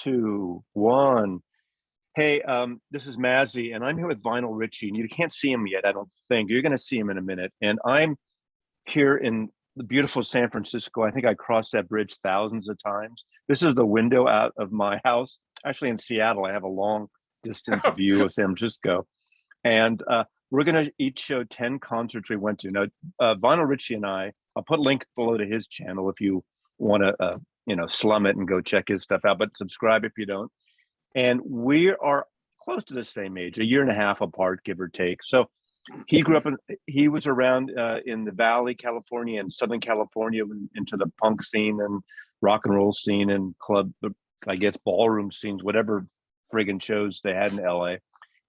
two, one. Hey, this is Mazzy, and I'm here with Vinyl Richie, and you can't see him yet, I don't think. You're going to see him in a minute. And I'm here in the beautiful San Francisco. I think I crossed that bridge thousands of times. This is the window out of my house. Actually, in Seattle, I have a long distance view of San Francisco. And we're going to each show 10 concerts we went to. Now, Vinyl Richie and I'll put a link below to his channel if you want to, slum it and go check his stuff out, but subscribe if you don't. And we are close to the same age, a year and a half apart, give or take. So he was around in the Valley, California and Southern California into the punk scene and rock and roll scene and club, I guess, ballroom scenes, whatever friggin' shows they had in LA.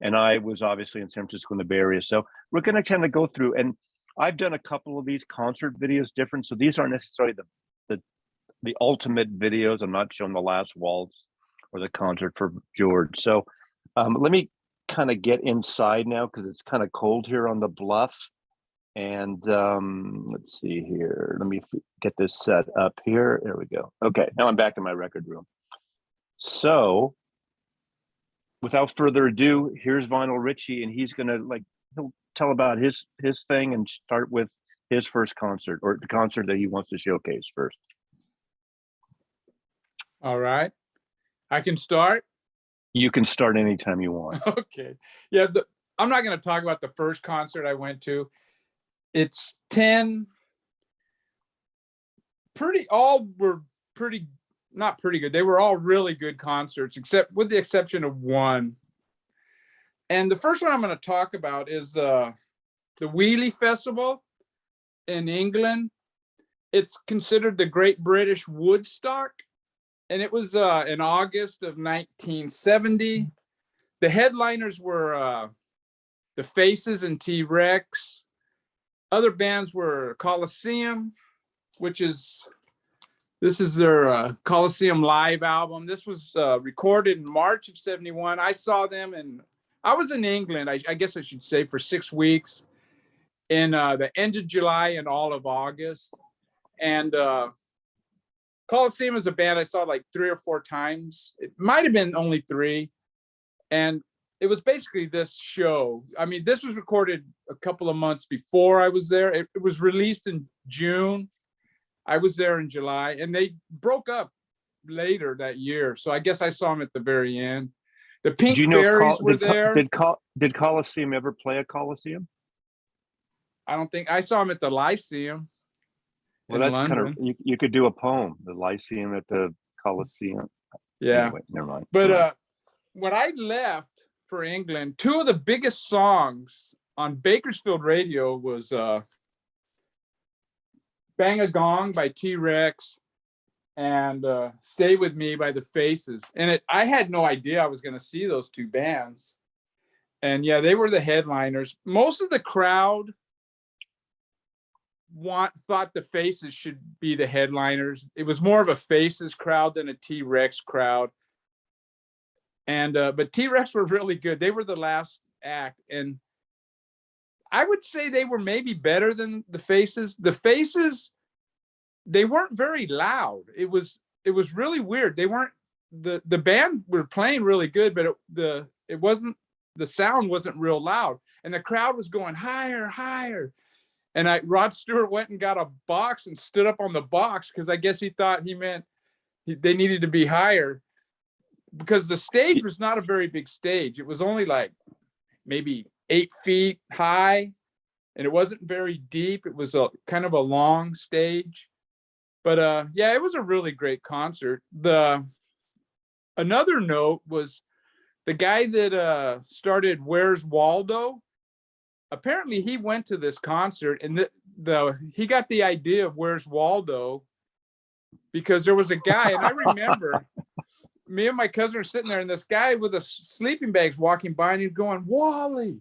And I was obviously in San Francisco in the Bay Area. So we're going to kind of go through, and I've done a couple of these concert videos different. So these aren't necessarily the ultimate videos. I'm not showing the last waltz or the concert for George. So let me kind of get inside now because it's kind of cold here on the bluff. And let's see here. Let me get this set up here. There we go. Okay, now I'm back in my record room. So without further ado, here's Vinyl Richie, and he's gonna he'll tell about his thing and start with his first concert, or the concert that he wants to showcase first. All right, I can start. You can start anytime you want. Okay. Yeah, I'm not going to talk about the first concert I went to. It's 10. All were not pretty good. They were all really good concerts, except with the exception of one. And the first one I'm going to talk about is the Wheelie Festival in England. It's considered the Great British Woodstock. And it was in August of 1970. The headliners were the Faces and T-Rex. Other bands were Coliseum, this is their Coliseum live album. This was recorded in March of 71. I saw them, and I was in England, I guess I should say, for 6 weeks in the end of July and all of August. And Coliseum is a band I saw like 3 or 4 times. It might have been only 3. And it was basically this show. I mean, this was recorded a couple of months before I was there. It was released in June. I was there in July, and they broke up later that year. So I guess I saw them at the very end. The Pink Fairies were there. Did Coliseum ever play a Coliseum? I don't think. I saw them at the Lyceum. Well, that's London. Kind of, you could do a poem, the Lyceum at the Coliseum. Yeah. Anyway, never mind. But when I left for England, 2 of the biggest songs on Bakersfield radio was Bang a Gong by T-Rex and Stay With Me by the Faces. And I had no idea I was going to see those 2 bands. And yeah, they were the headliners. Most of the crowd thought the Faces should be the headliners. It was more of a Faces crowd than a T-Rex crowd. And but T-Rex were really good. They were the last act, and I would say they were maybe better than the Faces. The Faces, they weren't very loud. It was really weird. They weren't the band were playing really good, but the sound wasn't real loud, and the crowd was going higher. And Rod Stewart went and got a box and stood up on the box because I guess he thought he meant they needed to be higher, because the stage was not a very big stage. It was only like maybe 8 feet high, and it wasn't very deep. It was a kind of a long stage. But yeah, it was a really great concert. Another note was the guy that started Where's Waldo. Apparently he went to this concert, and he got the idea of Where's Waldo because there was a guy, and I remember me and my cousin were sitting there, and this guy with the sleeping bags walking by, and he's going, Wally.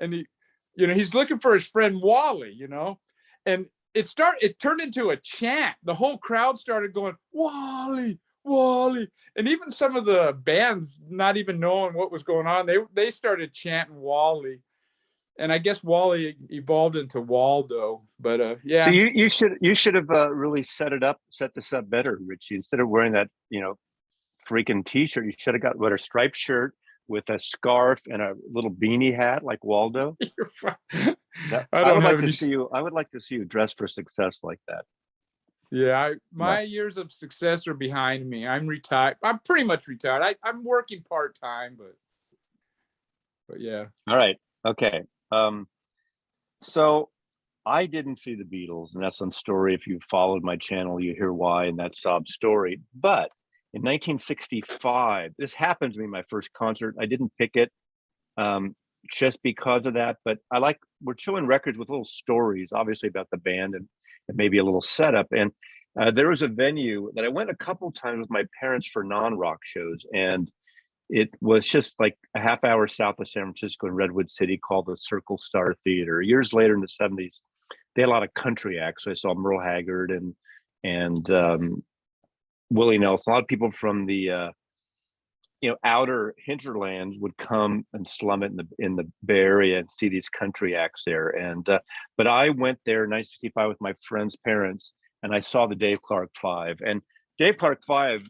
And he's looking for his friend Wally, and it turned into a chant. The whole crowd started going, Wally. And even some of the bands, not even knowing what was going on, they started chanting Wally. and I guess Wally evolved into Waldo. But yeah. So you should have really set this up better, Richie. Instead of wearing that freaking t-shirt, you should have got a striped shirt with a scarf and a little beanie hat like Waldo. I don't have any. I would like to see you dressed for success like that. Yeah, my years of success are behind me. I'm retired. I'm pretty much retired. I'm working part-time, but yeah. All right. Okay. So I didn't see the Beatles, and that's some story. If you followed my channel, you hear why, and that sob story. But in 1965, this happened to be my first concert. I didn't pick it just because of that, but we're showing records with little stories, obviously about the band and maybe a little setup. And there was a venue that I went a couple times with my parents for non-rock shows, and it was just like a half hour south of San Francisco in Redwood City, called the Circle Star Theater. Years later in the 70s, they had a lot of country acts. So I saw Merle Haggard and Willie Nelson. A lot of people from the outer hinterlands would come and slum it in the Bay Area and see these country acts there. And but I went there in 1965 with my friend's parents, and I saw the Dave Clark Five. And Dave Clark Five,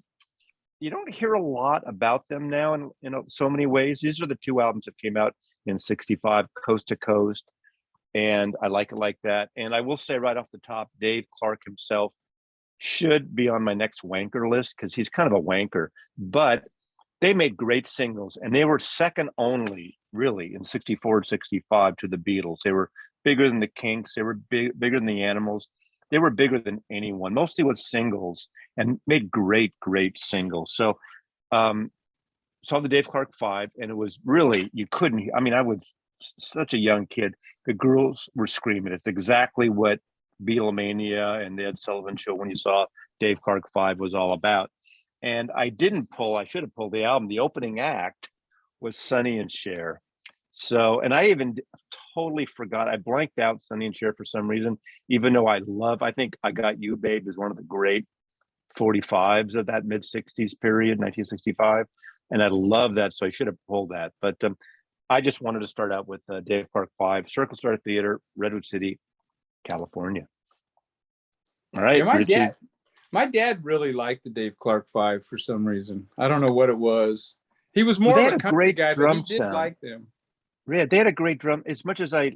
you don't hear a lot about them now in so many ways. These are the two albums that came out in 65, Coast to Coast, and I Like It Like That. And I will say right off the top, Dave Clark himself should be on my next wanker list, because he's kind of a wanker. But they made great singles, and they were second only, really, in 64 and 65 to the Beatles. They were bigger than the Kinks. They were bigger than the Animals. They were bigger than anyone, mostly with singles, and made great singles. So saw the Dave Clark Five, and it was really, you couldn't, I mean, I was such a young kid. The girls were screaming. It's exactly what Beatlemania and the Ed Sullivan Show, when you saw Dave Clark Five, was all about. And I should have pulled the album. The opening act was Sonny and Cher. So, and I even totally forgot. I blanked out Sonny and Cher for some reason, even though I think I Got You, Babe is one of the great 45s of that mid-60s period, 1965. And I love that. So I should have pulled that. But I just wanted to start out with Dave Clark Five, Circle Star Theater, Redwood City, California. All right, yeah, my dad really liked the Dave Clark Five for some reason. I don't know what it was. He was more of a country guy, but he did like them. Yeah, they had a great drum. As much as I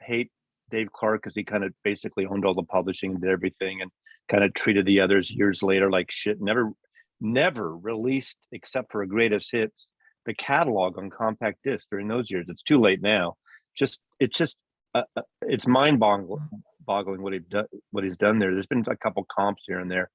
hate Dave Clark, because he kind of basically owned all the publishing and did everything, and kind of treated the others years later like shit. Never released, except for a greatest hits, the catalog on compact disc during those years. It's too late now. It's mind-boggling what he's done there. There's been a couple comps here and there,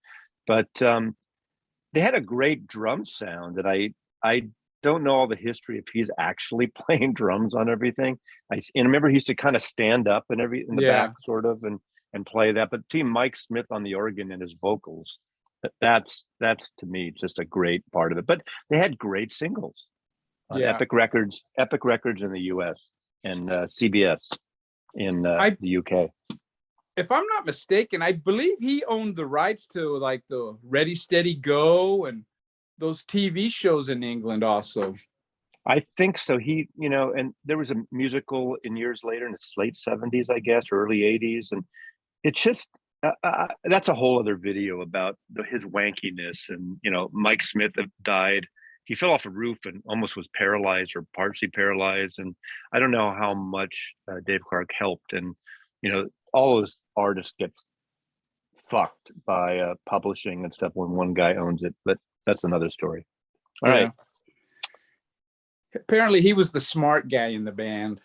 but they had a great drum sound. And I don't know all the history if he's actually playing drums on everything. And I remember he used to kind of stand up in the back, sort of, and play that. But Team Mike Smith on the organ and his vocals, that's to me just a great part of it. But they had great singles on Epic Records in the US, and CBS in the UK. If I'm not mistaken, I believe he owned the rights to like the Ready Steady Go and those TV shows in England also. I think so. He, and there was a musical in years later in the late 70s, I guess, or early 80s. And it's just, that's a whole other video about his wankiness. And, Mike Smith died. He fell off a roof and almost was paralyzed or partially paralyzed. And I don't know how much Dave Clark helped. And, all those artists get fucked by publishing and stuff when one guy owns it. But that's another story. All right. Apparently he was the smart guy in the band.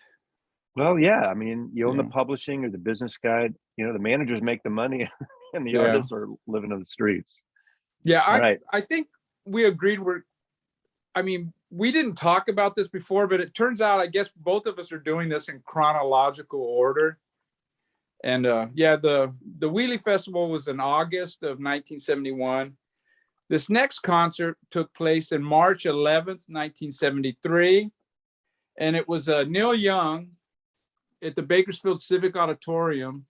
Well, yeah. I mean, you own the publishing or the business guy, the managers make the money and the artists are living on the streets. Yeah. I think we agreed we didn't talk about this before, but it turns out, I guess both of us are doing this in chronological order. And the Wheelie Festival was in August of 1971. This next concert took place in March 11th, 1973. And it was Neil Young at the Bakersfield Civic Auditorium.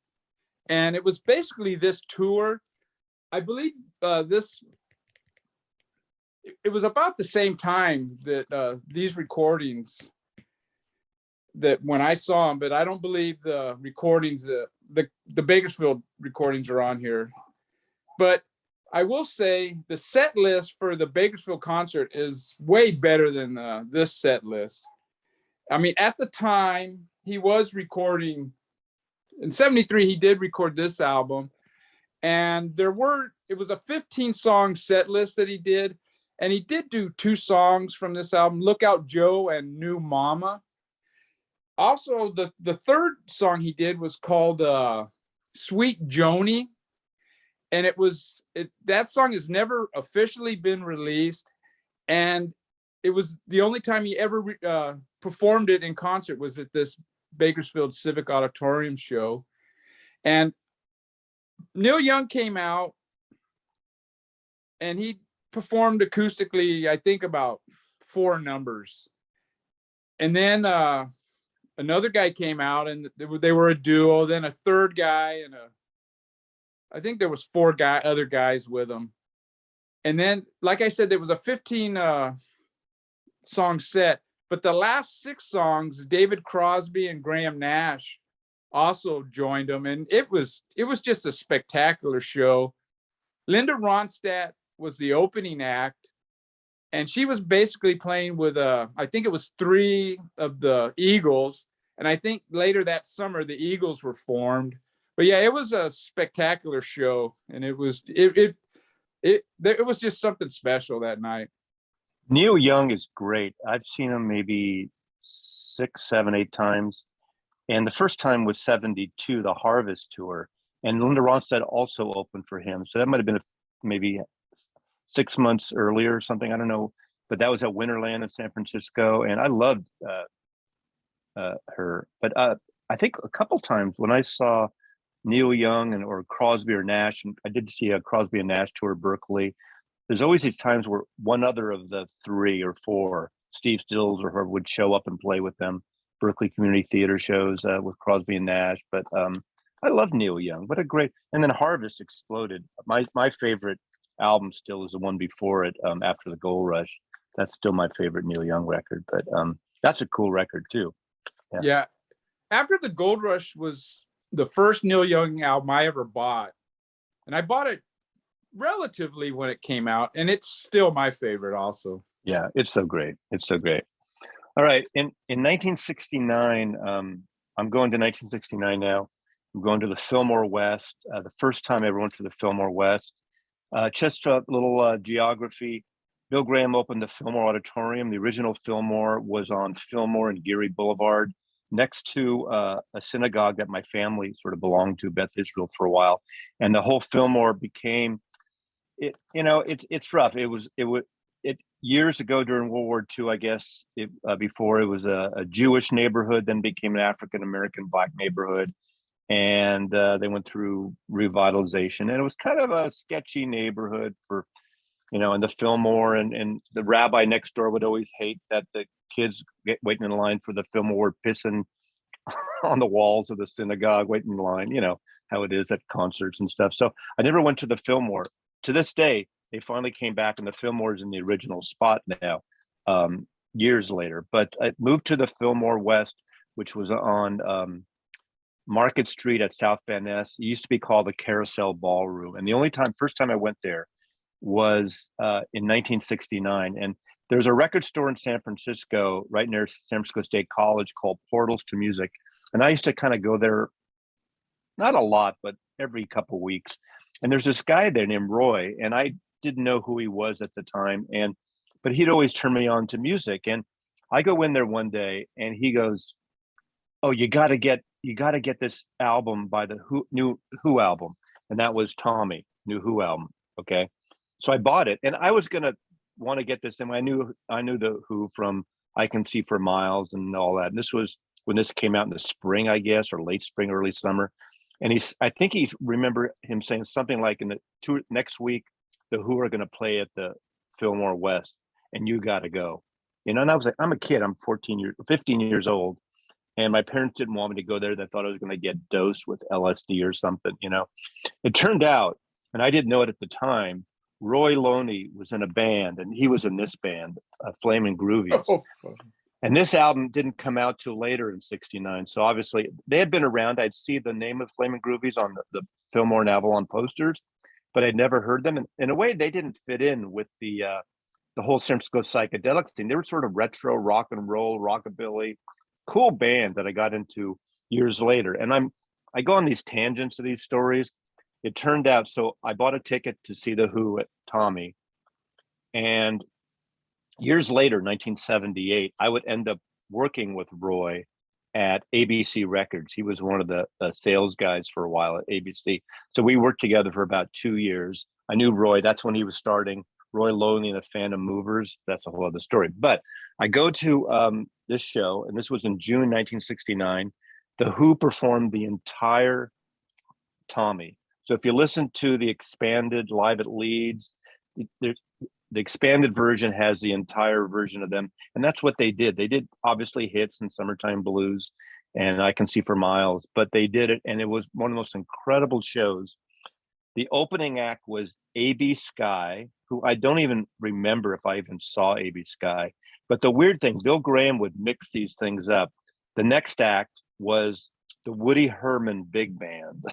And it was basically this tour. I believe it was about the same time that these recordings, that when I saw him, but I don't believe the recordings, the Bakersfield recordings are on here. But I will say the set list for the Bakersfield concert is way better than this set list. I mean, at the time he was recording in 73, he did record this album, and it was a 15 song set list that he did. And he did do 2 songs from this album, Lookout Joe and New Mama. Also, the third song he did was called Sweet Joanie. And that song has never officially been released. And it was the only time he ever performed it in concert was at this Bakersfield Civic Auditorium show. And Neil Young came out and he performed acoustically, I think about 4 numbers. And then another guy came out and they were a duo, then a third guy, and I think there was 4 other guys with them. And then, like I said, there was a 15 song set, but the last 6 songs, David Crosby and Graham Nash also joined them. And it was just a spectacular show. Linda Ronstadt was the opening act, and she was basically playing with I think it was 3 of the Eagles, and I think later that summer the Eagles were formed. But yeah, it was a spectacular show, and it was just something special that night. Neil Young is great. I've seen him maybe 6, 7, 8 times, and the first time was 72, the Harvest tour, and Linda Ronstadt also opened for him. So that might have been maybe 6 months earlier or something. I don't know, but that was at Winterland in San Francisco, and I loved her. But I think a couple times when I saw Neil Young or Crosby or Nash, and I did see a Crosby and Nash tour Berkeley. There's always these times where one other of the 3 or 4, Steve Stills or whoever, would show up and play with them. Berkeley Community Theater shows with Crosby and Nash. But I love Neil Young. What a great! And then Harvest exploded. My favorite album still is the one before it, After the Gold Rush. That's still my favorite Neil Young record. But that's a cool record too. Yeah. After the Gold Rush was the first Neil Young album I ever bought, and I bought it relatively when it came out, and it's still my favorite also. Yeah, it's so great. It's so great. All right, in 1969, I'm going to 1969 now. I'm going to the Fillmore West. The first time I ever went to the Fillmore West. Just a little geography. Bill Graham opened the Fillmore Auditorium. The original Fillmore was on Fillmore and Geary Boulevard, next to a synagogue that my family sort of belonged to, Beth Israel, for a while. And the whole Fillmore became, it's rough. It years ago during World War II, I guess, before it was a Jewish neighborhood, then became an African-American Black neighborhood. And they went through revitalization, and it was kind of a sketchy neighborhood for, and the Fillmore, and the rabbi next door would always hate that the kids waiting in line for the Fillmore were pissing on the walls of the synagogue, waiting in line, how it is at concerts and stuff. So I never went to the Fillmore. To this day, they finally came back, and the Fillmore is in the original spot now, years later. But I moved to the Fillmore West, which was on Market Street at South Van Ness. It used to be called the Carousel Ballroom. And the first time I went there was in 1969. And there's a record store in San Francisco, right near San Francisco State College, called Portals to Music. And I used to kind of go there, not a lot, but every couple of weeks. And there's this guy there named Roy, and I didn't know who he was at the time. But he'd always turn me on to music. And I go in there one day, and he goes, "Oh, you got to get this album by the new Who album," and that was Tommy, new Who album. Okay, so I bought it, and I was gonna want to get this. And I knew the Who from I Can See for Miles and all that. And this was when this came out in the spring, I guess, or late spring, early summer. And I think he remember him saying something like, in the next week, the Who are going to play at the Fillmore West, and you got to go. And I was like, I'm a kid. I'm 15 years old. And my parents didn't want me to go there. They thought I was going to get dosed with LSD or something, It turned out, and I didn't know it at the time, Roy Loney was in a band, and he was in this band, Flamin' Groovies. And this album didn't come out till later in '69. So obviously they had been around. I'd see the name of Flaming Groovies on the Fillmore and Avalon posters, but I'd never heard them. And in a way, they didn't fit in with the whole San Francisco psychedelic scene. They were sort of retro rock and roll, rockabilly, cool band that I got into years later. And I go on these tangents of these stories. It turned out, so I bought a ticket to see the Who at Tommy, and years later, 1978, I would end up working with Roy at ABC Records. He was one of the sales guys for a while at ABC. So we worked together for about 2 years. I knew Roy. That's when he was starting. Roy Loney and the Phantom Movers. That's a whole other story. But I go to this show, and this was in June 1969. The Who performed the entire Tommy. So if you listen to the expanded live at Leeds, there's the expanded version has the entire version of them, and that's what they did. They did obviously hits and Summertime Blues and I Can See for Miles, but they did it, and it was one of the most incredible shows. The opening act was A.B. Sky, who I don't even remember if I even saw A.B. Sky. But the weird thing, Bill Graham would mix these things up. The next act was the Woody Herman Big Band.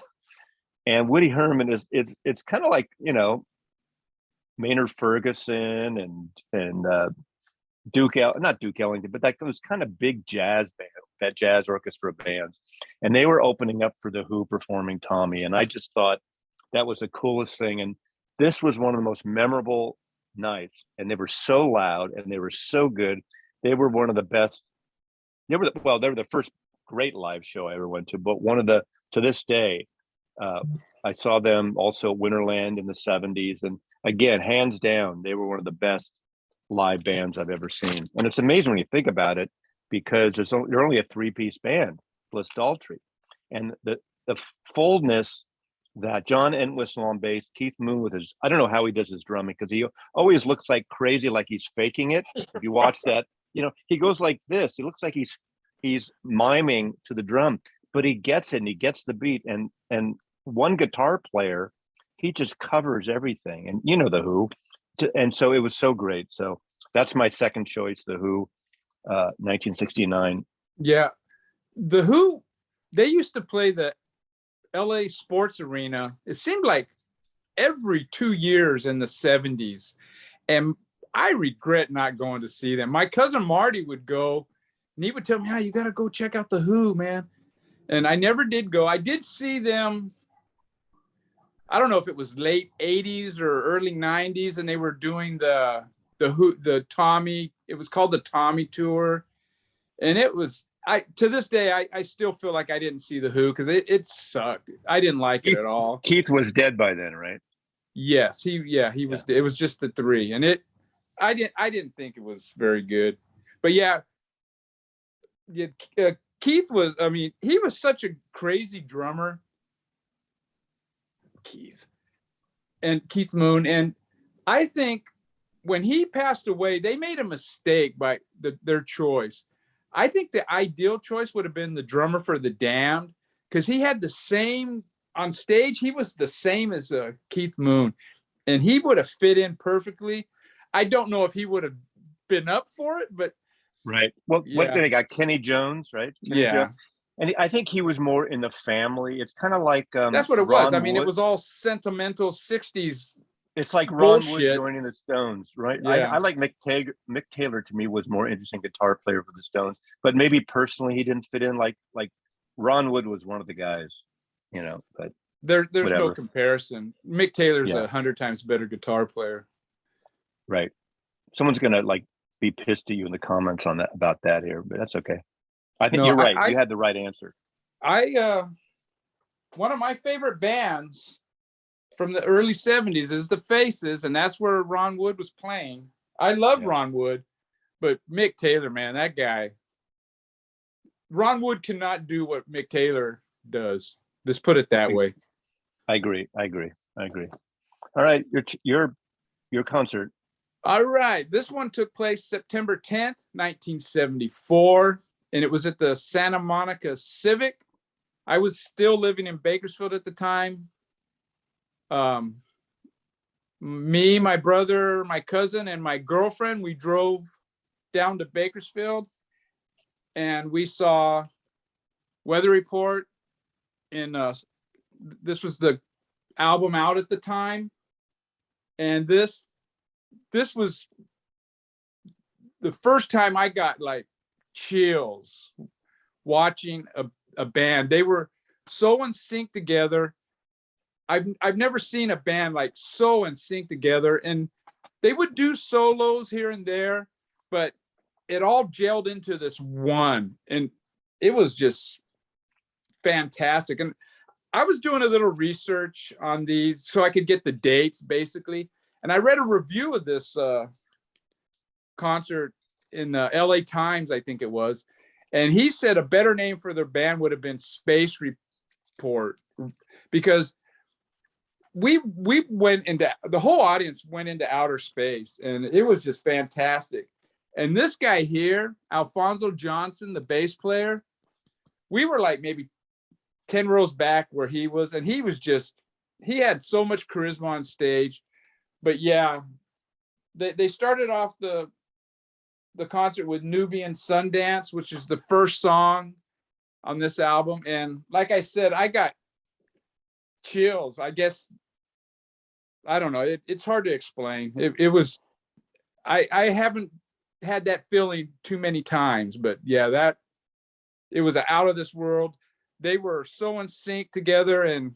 And Woody Herman it's kind of like, Maynard Ferguson and not Duke Ellington, but that was kind of big jazz band, that jazz orchestra bands, and they were opening up for the Who performing Tommy, and I just thought that was the coolest thing. And this was one of the most memorable nights, and they were so loud and they were so good. They were one of the best. They were the first great live show I ever went to, but to this day, I saw them also at Winterland in the '70s, and again, hands down, they were one of the best live bands I've ever seen. And it's amazing when you think about it, because they're only a three-piece band, plus Daltrey, and the fullness that John Entwistle on bass, Keith Moon with his, I don't know how he does his drumming, because he always looks like crazy, like he's faking it. If you watch that, he goes like this. He looks like he's miming to the drum, but he gets it and he gets the beat. And one guitar player, he just covers everything. And the Who, and so it was so great. So that's my second choice, the Who, 1969. Yeah, the Who, they used to play the LA Sports Arena. It seemed like every 2 years in the '70s, and I regret not going to see them. My cousin Marty would go, and he would tell me, "Yeah, you got to go check out the Who, man." And I never did go. I did see them. I don't know if it was late '80s or early '90s, and they were doing the Tommy. It was called the Tommy Tour, and it was. To this day, I still feel like I didn't see the Who because it sucked. I didn't like it at all. Keith was dead by then, right? Yes, he was. It was just the three, and I didn't think it was very good. But Keith was. I mean, he was such a crazy drummer. Keith Moon, and I think when he passed away, they made a mistake by their choice. I think the ideal choice would have been the drummer for the Damned, because he had the same on stage. He was the same as Keith Moon, and he would have fit in perfectly. I don't know if he would have been up for it, but right. Well, what they got? Kenny Jones, right? Kenny Jones. And I think he was more in the family. It's kind of like that's what it Ron was. I mean, Wood. it was all sentimental '60s. It's like bullshit. Ron Wood joining the Stones, right? Yeah. I like Mick Taylor. Mick Taylor to me was more interesting guitar player for the Stones, but maybe personally he didn't fit in like Ron Wood was one of the guys, But there's whatever. no comparison. Mick Taylor's 100 times better guitar player. Right. Someone's gonna be pissed at you in the comments on that about that here, but that's okay. I think you're right. You had the right answer. One of my favorite bands from the early '70s is the Faces, and that's where Ron Wood was playing. I love Ron Wood, but Mick Taylor, man, that guy. Ron Wood cannot do what Mick Taylor does. Let's put it that way. I agree. All right, your concert. All right, this one took place September 10th, 1974, and it was at the Santa Monica Civic. I was still living in Bakersfield at the time. Me, my brother, my cousin, and my girlfriend, we drove down to Bakersfield, and we saw Weather Report in this was the album out at the time, and this was the first time I got like chills watching a band. They were so in sync together. I've never seen a band like so in sync together, and they would do solos here and there, but it all gelled into this one, and it was just fantastic. And I was doing a little research on these so I could get the dates basically, and I read a review of this concert in the LA Times, I think it was, and he said a better name for their band would have been Space Report, because we went into, the whole audience went into outer space, and it was just fantastic. And this guy here, Alfonso Johnson, the bass player, we were like maybe 10 rows back where he was, and he was just, he had so much charisma on stage. But yeah, they started off the concert with Nubian Sundance, which is the first song on this album. And like I said, I got chills. I guess, I don't know. It's hard to explain. It was, I haven't had that feeling too many times, but yeah, it was out of this world. They were so in sync together, and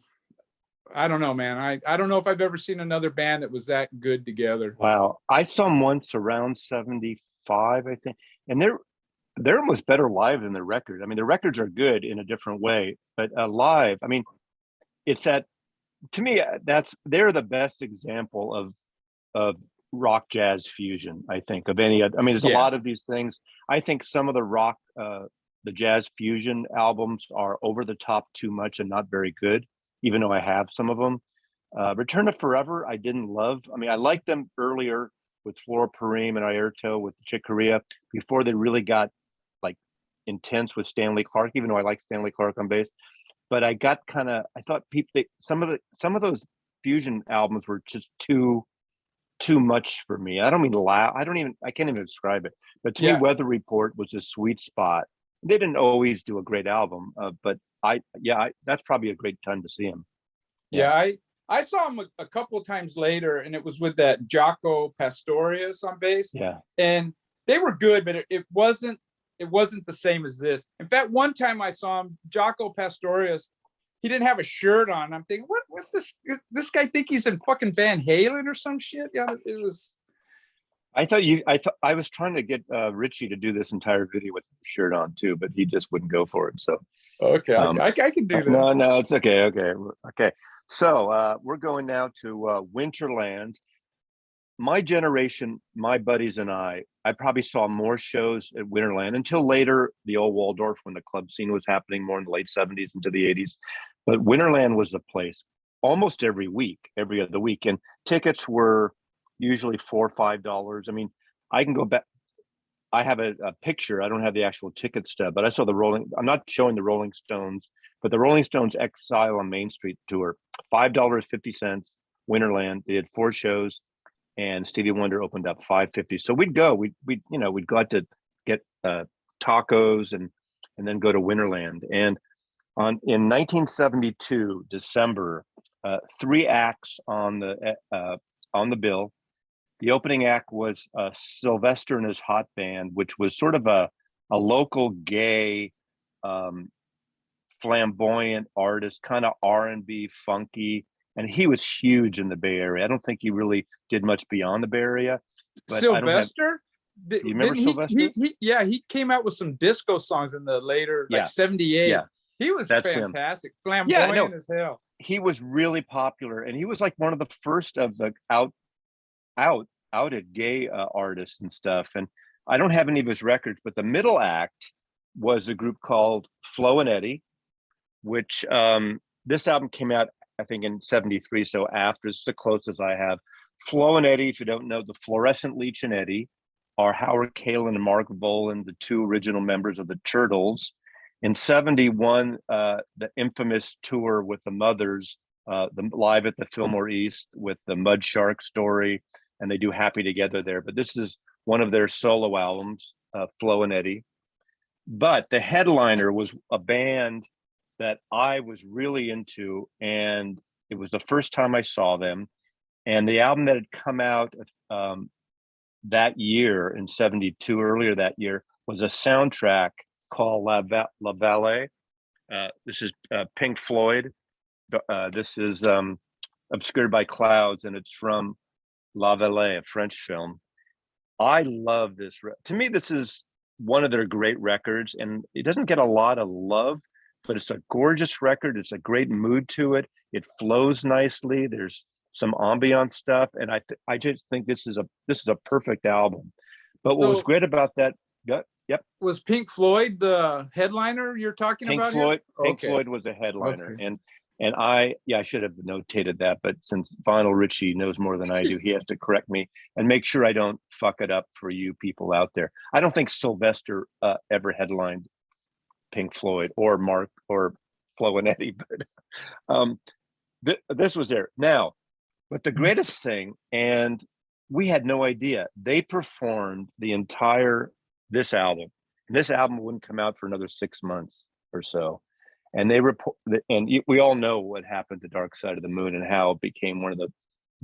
I don't know, man. I don't know if I've ever seen another band that was that good together. Wow. I saw them once around 75, I think. And they're almost better live than the record. I mean, the records are good in a different way, but live, I mean, it's that, to me, they're the best example of rock jazz fusion, I think, of any. I mean, there's a lot of these things. I think some of the rock, the jazz fusion albums are over the top too much and not very good, even though I have some of them. Return to Forever, I didn't love. I mean, I liked them earlier with Flora Purim and Airto with Chick Corea before they really got like intense with Stanley Clarke, even though I like Stanley Clarke on bass. But I got kind of, I thought some of those fusion albums were just too much for me. I don't mean loud. I can't even describe it. But to me, Weather Report was a sweet spot. They didn't always do a great album, but that's probably a great time to see them. Yeah, I saw them a couple of times later, and it was with that Jaco Pastorius on bass. Yeah, and they were good, but it wasn't the same as this. In fact, one time I saw him, Jaco Pastorius, he didn't have a shirt on. I'm thinking, what this guy think he's in fucking Van Halen or some shit? Yeah, it was. I was trying to get Richie to do this entire video with a shirt on too, but he just wouldn't go for it. So okay, I can do that. No, it's okay. Okay. So we're going now to Winterland. My generation, my buddies and I probably saw more shows at Winterland until later, the old Waldorf, when the club scene was happening more in the late 70s into the 80s. But Winterland was the place almost every week, every other week. And tickets were usually $4 or $5. I mean, I can go back. I have a picture. I don't have the actual ticket stub, but I saw I'm not showing the Rolling Stones, but the Rolling Stones Exile on Main Street tour, $5.50, Winterland. They did 4 shows. And Stevie Wonder opened up $5.50. So we'd go. We'd go out to get tacos and then go to Winterland. And in 1972 December, 3 acts on the bill. The opening act was Sylvester and his Hot Band, which was sort of a local gay, flamboyant artist, kind of R&B, funky. And he was huge in the Bay Area. I don't think he really did much beyond the Bay Area. But Sylvester? You remember Sylvester? He came out with some disco songs in the later, like 78. Yeah. He was fantastic. Flamboyant as hell. He was really popular. And he was like one of the first of the outed gay artists and stuff. And I don't have any of his records, but the middle act was a group called Flo and Eddie, which this album came out, I think, in 73, so after. It's the closest I have. Flo and Eddie, if you don't know, the Fluorescent Leech and Eddie are Howard Kaylan and Mark Bolan, the 2 original members of the Turtles. In 71, the infamous tour with the Mothers, live at the Fillmore East with the Mud Shark Story, and they do Happy Together there. But this is one of their solo albums, Flo and Eddie. But the headliner was a band that I was really into, and it was the first time I saw them. And the album that had come out that year in '72, earlier that year, was a soundtrack called La Vallée. This is Pink Floyd. This is Obscured by Clouds, and it's from La Vallée, a French film. I love this. To me, this is one of their great records, and it doesn't get a lot of love, but it's a gorgeous record. It's a great mood to it. It flows nicely. There's some ambient stuff, and I just think this is a perfect album. But what was So great about that? Yep. was Pink Floyd the headliner you're talking Pink about Floyd. here? Pink Okay. Floyd was a headliner, Okay. and I should have notated that, but since Vinyl Richie knows more than I do, he has to correct me and make sure I don't fuck it up for you people out there. I don't think Sylvester ever headlined Pink Floyd or Mark or Flo and Eddie, but this was there now. But the greatest thing, and we had no idea, they performed the entire this album. And this album wouldn't come out for another 6 months or so. And they report, and we all know what happened to Dark Side of the Moon and how it became one of the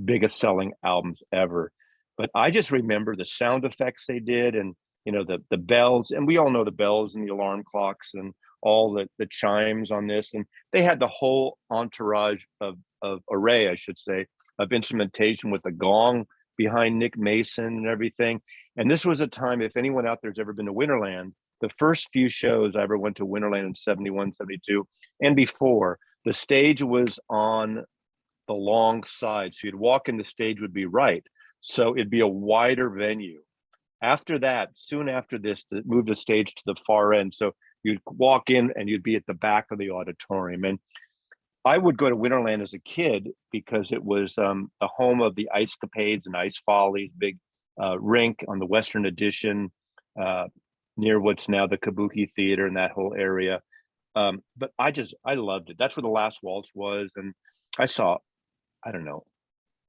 biggest selling albums ever. But I just remember the sound effects they did, and the bells, and we all know the bells and the alarm clocks and all the chimes on this, and they had the whole entourage of array, I should say, of instrumentation with the gong behind Nick Mason and everything. And this was a time, if anyone out there's ever been to Winterland, the first few shows I ever went to Winterland in '71, '72, and before, the stage was on the long side. So you'd walk in, the stage would be right. So it'd be a wider venue. After that, soon after this, they moved the stage to the far end. So you'd walk in and you'd be at the back of the auditorium. And I would go to Winterland as a kid because it was the home of the Ice Capades and Ice Follies, big rink on the Western Addition, near what's now the Kabuki Theater and that whole area. But I loved it. That's where the Last Waltz was. And I saw, I don't know,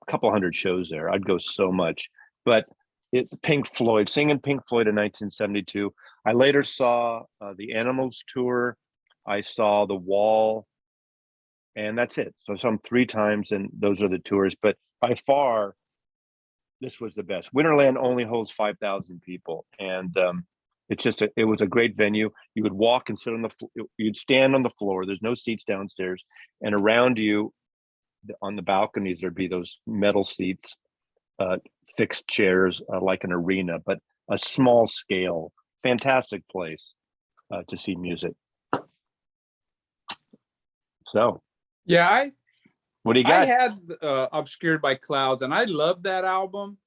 a couple hundred shows there. I'd go so much. But it's Pink Floyd, singing Pink Floyd in 1972. I later saw the Animals tour. I saw The Wall. And that's it. So I saw them 3 times, and those are the tours. But by far, this was the best. Winterland only holds 5,000 people, and it was a great venue. You would walk and sit on you'd stand on the floor. There's no seats downstairs, and around you, on the balconies, there'd be those metal seats, fixed chairs, like an arena, but a small scale. Fantastic place to see music. So. Yeah, What do you got? I had Obscured by Clouds, and I loved that album.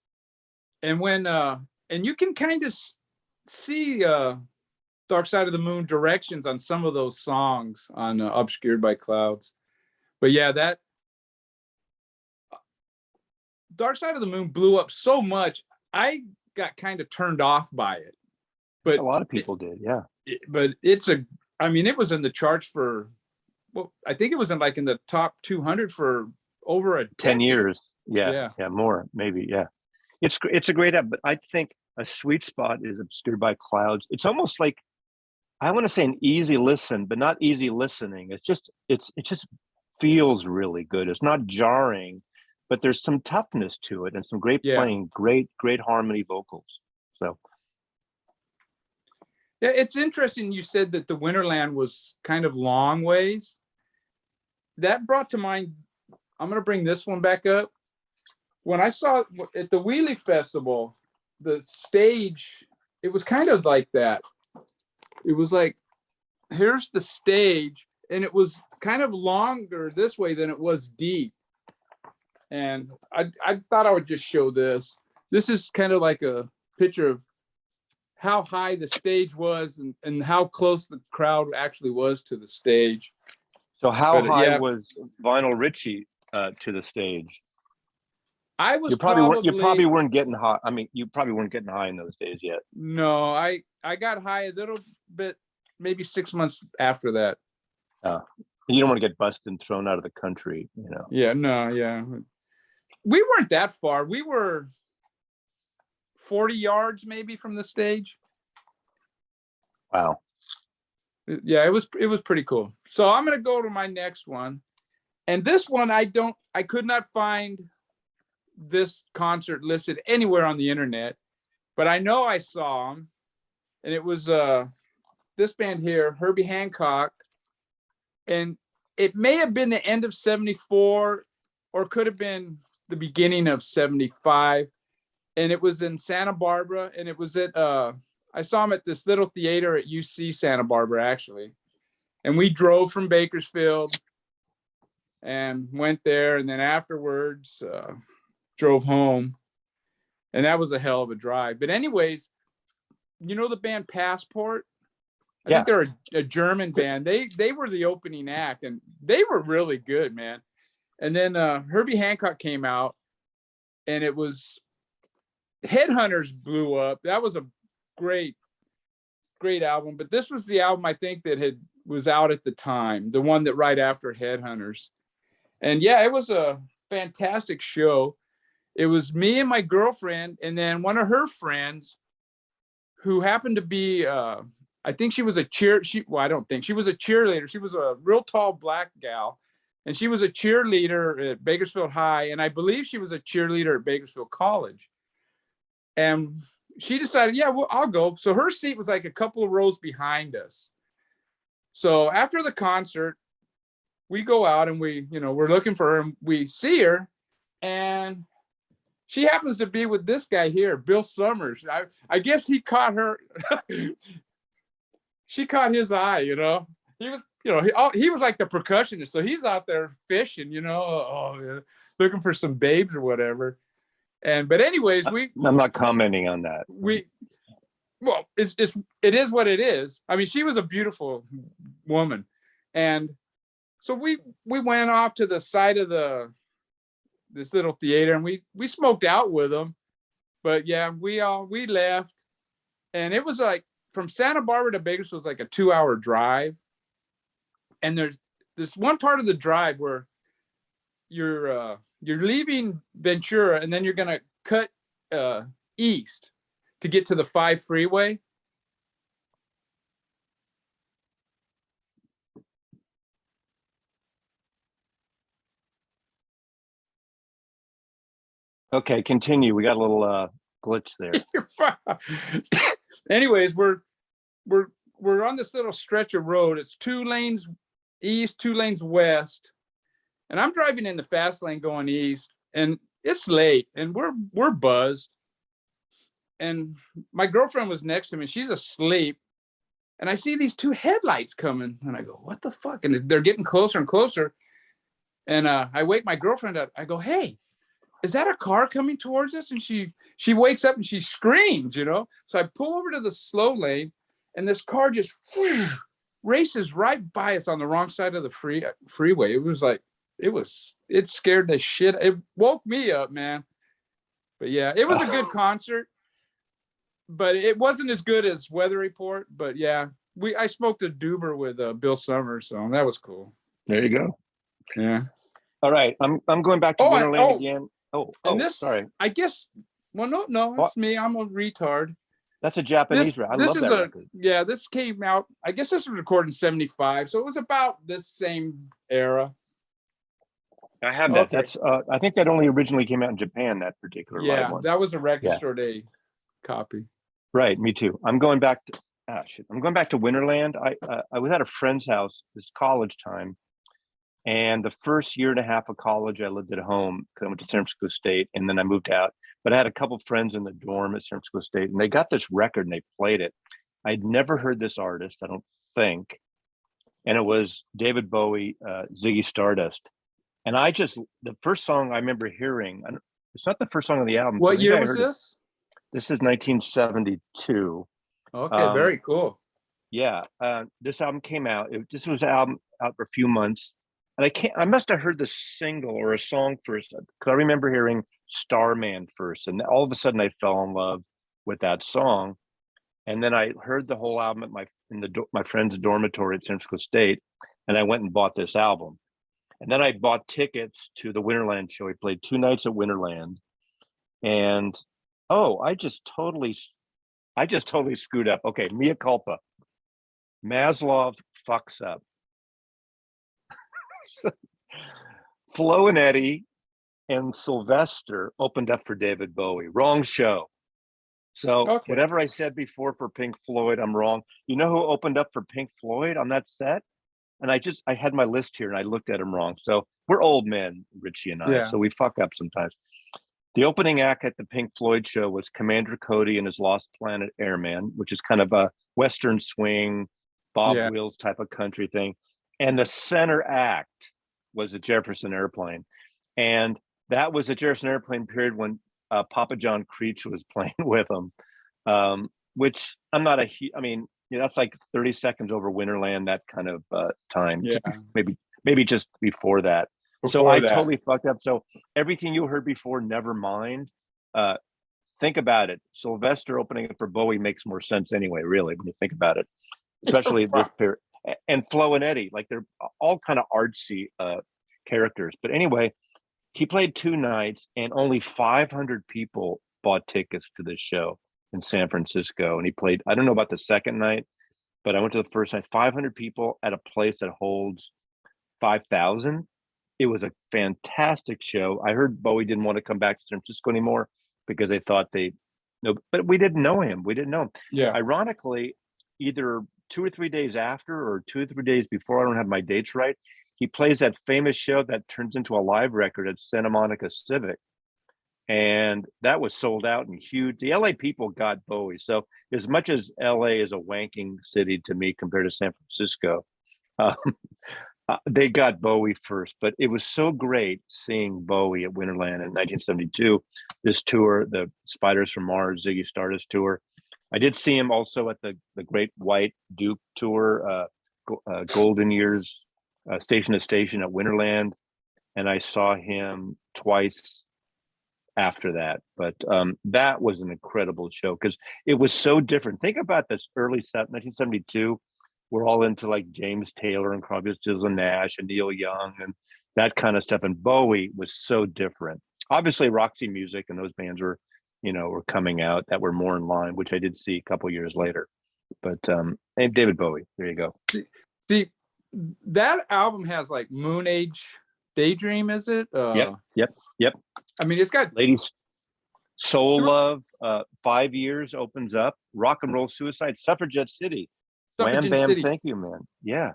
And when and you can kind of see Dark Side of the Moon directions on some of those songs on Obscured by Clouds. But yeah, that Dark Side of the Moon blew up so much, I got kind of turned off by it. But a lot of people did, yeah. But it was in the charts for, well, I think it was in the top 200 for over a 10 decade. years. Yeah, more, maybe. Yeah. It's a great album, but I think a sweet spot is Obscured by Clouds. It's almost like, I want to say an easy listen, but not easy listening. It just feels really good. It's not jarring, but there's some toughness to it and some great playing, great harmony vocals. So. Yeah, it's interesting you said that the Winterland was kind of long ways. That brought to mind, I'm going to bring this one back up. When I saw at the Wheelie Festival, the stage, it was kind of like that. It was like, here's the stage, and it was kind of longer this way than it was deep. And I thought I would just show this. This is kind of like a picture of how high the stage was and how close the crowd actually was to the stage. So how high was Vinyl Richie to the stage? I was you probably weren't getting high. I mean, you probably weren't getting high in those days yet. No, I got high a little bit, maybe 6 months after that. You don't want to get busted and thrown out of the country, Yeah, no, yeah. We weren't that far. We were 40 yards maybe from the stage. Wow. Yeah, it was pretty cool. So I'm gonna go to my next one, and this one I could not find this concert listed anywhere on the internet, but I know I saw them, and it was this band here, Herbie Hancock, and it may have been the end of '74, or could have been the beginning of '75, and it was in Santa Barbara, and it was at I saw him at this little theater at UC Santa Barbara, actually. And we drove from Bakersfield and went there. And then afterwards, drove home. And that was a hell of a drive. But anyways, you know the band Passport? I think they're a German band. They were the opening act, and they were really good, man. And then Herbie Hancock came out, and it was Headhunters blew up. That was a great album, but this was the album I think that was out at the time, the one that right after Headhunters. And yeah, it was a fantastic show. It was me and my girlfriend, and then one of her friends who happened to be I think she was a I don't think she was a cheerleader. She was a real tall black gal, and she was a cheerleader at Bakersfield High, and I believe she was a cheerleader at Bakersfield College. And she decided, yeah, well, I'll go. So her seat was like a couple of rows behind us. So after the concert, we go out and we're looking for her, and we see her, and she happens to be with this guy here, Bill Summers. I guess he caught her. She caught his eye, He was, he was like the percussionist. So he's out there fishing, looking for some babes or whatever. But anyways, I'm not commenting on that. It is what it is. I mean, she was a beautiful woman. And so we went off to the side of this little theater, and we smoked out with them. But yeah, we left, and it was like from Santa Barbara to Bakersfield was like a 2-hour drive. And there's this one part of the drive where you're leaving Ventura, and then you're gonna cut east to get to the 5 freeway. Okay, continue. We got a little glitch there. You're fine. Anyways, we're on this little stretch of road. It's 2 lanes east, 2 lanes west. And I'm driving in the fast lane going east, and it's late, and we're buzzed. And my girlfriend was next to me. She's asleep. And I see these 2 headlights coming, and I go, what the fuck? And they're getting closer and closer. And I wake my girlfriend up. I go, hey, is that a car coming towards us? And she wakes up and she screams, So I pull over to the slow lane, and this car just races right by us on the wrong side of the freeway. It was like, it scared the shit. It woke me up, man. But yeah, it was a good concert, but it wasn't as good as Weather Report. But yeah, I smoked a doober with Bill Summers, so that was cool. There you go. Yeah. All right, I'm going back to Winterland again. Sorry. I guess. Well, no, it's me. I'm a retard. That's a Japanese record. I love that record. Yeah, this came out. I guess this was recorded in '75, so it was about this same era. I have that. Okay. That's I think that only originally came out in Japan, that particular live one. That was a Record Store Day copy. Right, me too. I'm going back to Winterland. I was at a friend's house this college time, and the first year and a half of college I lived at home because I went to San Francisco State, and then I moved out. But I had a couple of friends in the dorm at San Francisco State, and they got this record and they played it. I'd never heard this artist, I don't think, and it was David Bowie, Ziggy Stardust. And the first song I remember hearing, it's not the first song on the album. What year was this? This is 1972. Okay, very cool. Yeah, this album came out. This was an album out for a few months, and I must have heard the single or a song first, because I remember hearing Starman first, and all of a sudden I fell in love with that song. And then I heard the whole album at my friend's dormitory at San Francisco State, and I went and bought this album. And then I bought tickets to the Winterland show. He played 2 nights at Winterland, and I just totally screwed up. Okay, mea culpa. Maslov fucks up. Flo and Eddie and Sylvester opened up for David Bowie. Wrong show. So Okay. whatever I said before for Pink Floyd, I'm wrong. You know who opened up for Pink Floyd on that set? And I had my list here and I looked at them wrong. So we're old men, Richie and I, Yeah. so we fuck up sometimes. The opening act at the Pink Floyd show was Commander Cody and his Lost Planet Airman, which is kind of a Western swing, Bob Yeah. Wills type of country thing. And the center act was the Jefferson Airplane. And that was the Jefferson Airplane period when Papa John Creech was playing with them, which I'm not I mean, that's like 30 seconds over Winterland, that kind of time. Yeah. Maybe just before that. So Before I that. totally fucked up. So everything you heard before, never mind. Think about it. Sylvester opening up for Bowie makes more sense anyway, really, when you think about it, especially this period. And Flo and Eddie, like they're all kind of artsy characters. But anyway, he played 2 nights and only 500 people bought tickets to this show in San Francisco. And he played, I don't know about the second night, but I went to the first night, 500 people at a place that holds 5,000. It was a fantastic show. I heard Bowie didn't want to come back to San Francisco anymore because they thought but we didn't know him. We didn't know him. Yeah. Ironically, either 2 or 3 days after or 2 or 3 days before, I don't have my dates right, he plays that famous show that turns into a live record at Santa Monica Civic. And that was sold out and huge. The LA people got Bowie. So as much as LA is a wanking city to me compared to San Francisco, they got Bowie first. But it was so great seeing Bowie at Winterland in 1972, this tour, the Spiders from Mars, Ziggy Stardust tour. I did see him also at the Great White Duke tour, Golden Years, Station to Station at Winterland. And I saw him twice after that. But that was an incredible show because it was so different. Think about this early 1972. We're all into like James Taylor and Crosby, Stills and Nash and Neil Young and that kind of stuff. And Bowie was so different. Obviously, Roxy Music and those bands were coming out that were more in line, which I did see a couple years later. But and David Bowie, there you go. See, that album has like Moon Age Daydream, is it? Yep. I mean, it's got Ladies Soul Love, 5 Years opens up, Rock and Roll Suicide, Suffragette City. Wham Bam, City. Thank You, man. Yeah.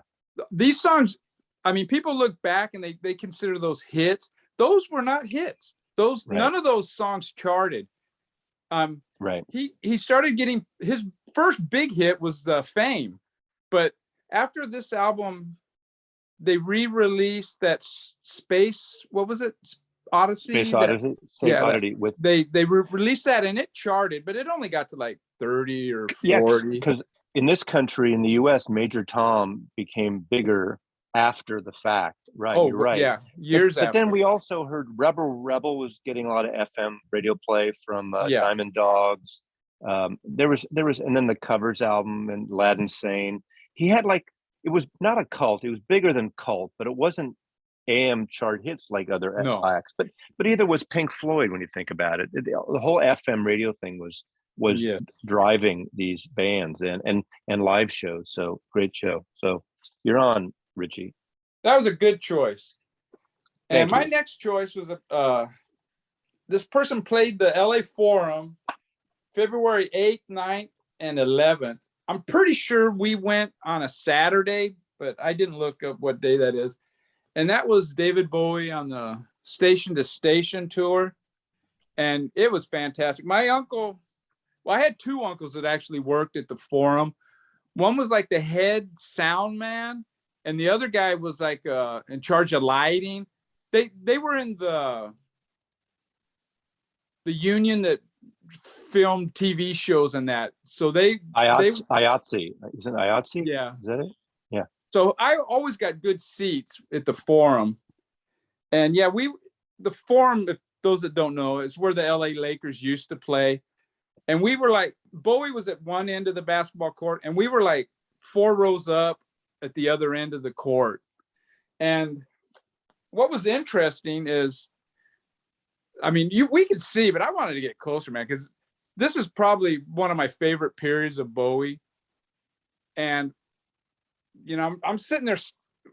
These songs, I mean, people look back and they consider those hits. Those were not hits. Those Right. None of those songs charted. Right. He started getting his first big hit was Fame, but after this album, they re-released that Space. What was it? Odyssey. Space Odyssey. Oddity with they released that and it charted, but it only got to like 30 or 40. Yes, because in this country, in the U.S., Major Tom became bigger after the fact. Right. Oh, you're right. Yeah, years but after. Then we also heard Rebel was getting a lot of FM radio play from Diamond Dogs. There was, and then the covers album and Aladdin Sane. He had it was not a cult. It was bigger than cult, but it wasn't AM chart hits like other acts. But either was Pink Floyd when you think about it. The whole FM radio thing was driving these bands and live shows. So great show. So you're on, Richie. That was a good choice. And Thank my you. next choice was this person played the LA Forum February 8th, 9th, and 11th. I'm pretty sure we went on a Saturday, but I didn't look up what day that is. And that was David Bowie on the Station to Station tour. And it was fantastic. My uncle, I had 2 uncles that actually worked at the Forum. One was like the head sound man, and the other guy was like in charge of lighting. They were in the union that filmed TV shows and that. So IATSE. Isn't it IATSE? Yeah. Is that it? Yeah. So I always got good seats at the Forum. And yeah, the Forum, if those that don't know, is where the LA Lakers used to play. And we were like, Bowie was at one end of the basketball court, and we were like 4 rows up at the other end of the court. And what was interesting is, I mean, we could see, but I wanted to get closer, man, because this is probably one of my favorite periods of Bowie. And you know, I'm sitting there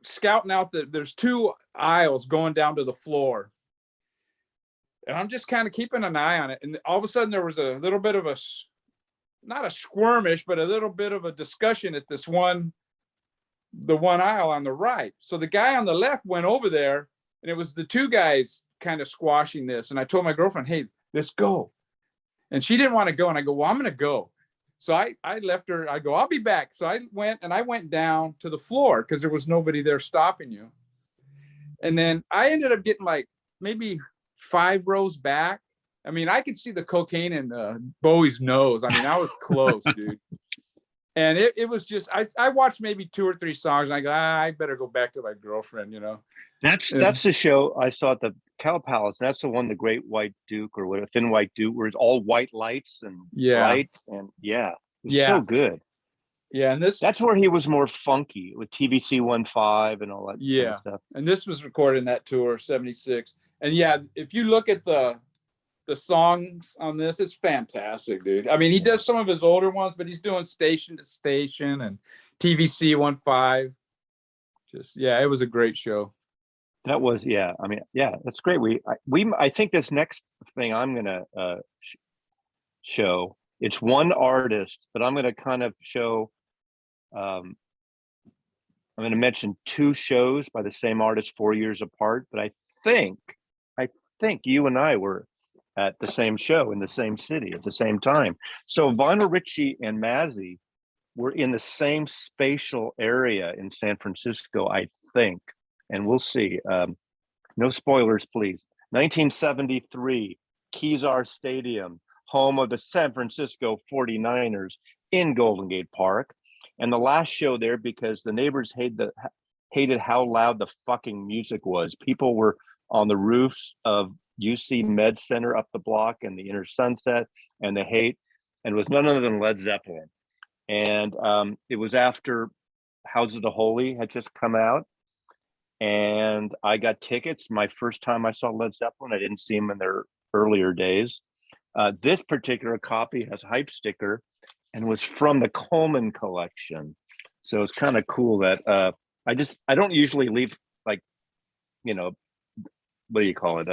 scouting out there's 2 aisles going down to the floor. And I'm just kind of keeping an eye on it. And all of a sudden there was a little bit of not a skirmish, but a little bit of a discussion at the one aisle on the right. So the guy on the left went over there, and it was the 2 guys kind of squashing this. And I told my girlfriend, hey, let's go. And she didn't want to go. And I go, well, I'm going to go. So I left her. I go, I'll be back. So I went down to the floor because there was nobody there stopping you. And then I ended up getting like maybe 5 rows back. I mean, I could see the cocaine in Bowie's nose. I mean, I was close, dude. And it was just, I watched maybe 2 or 3 songs, and I go, I better go back to my girlfriend, you know. That's the show I saw at the Cow Palace. That's the one, the Great White Duke, or what, Thin White Duke, where it's all white lights and bright, and it was so good. Yeah, and that's where he was more funky with TVC 15 and all that kind of stuff. And this was recorded in that tour, 76. And yeah, if you look at the songs on this, it's fantastic, dude. I mean, he does some of his older ones, but he's doing Station to Station and TVC 15. Just, it was a great show. That was, I mean, that's great. I think this next thing I'm going to show, it's one artist, but I'm going to kind of show, I'm going to mention 2 shows by the same artist 4 years apart, but I think you and I were at the same show in the same city at the same time. So Vinyl Richie and Mazzy were in the same spatial area in San Francisco, I think, and we'll see. No spoilers, please. 1973, Kezar Stadium, home of the San Francisco 49ers in Golden Gate Park. And the last show there, because the neighbors hated how loud the fucking music was. People were on the roofs of UC Med Center up the block and the Inner Sunset and the Haight, and it was none other than Led Zeppelin. And it was after Houses of the Holy had just come out, and I got tickets. My first time I saw Led Zeppelin, I didn't see them in their earlier days. This particular copy has a hype sticker and was from the Coleman collection. So it's kind of cool that I don't usually leave, like, you know, what do you call it?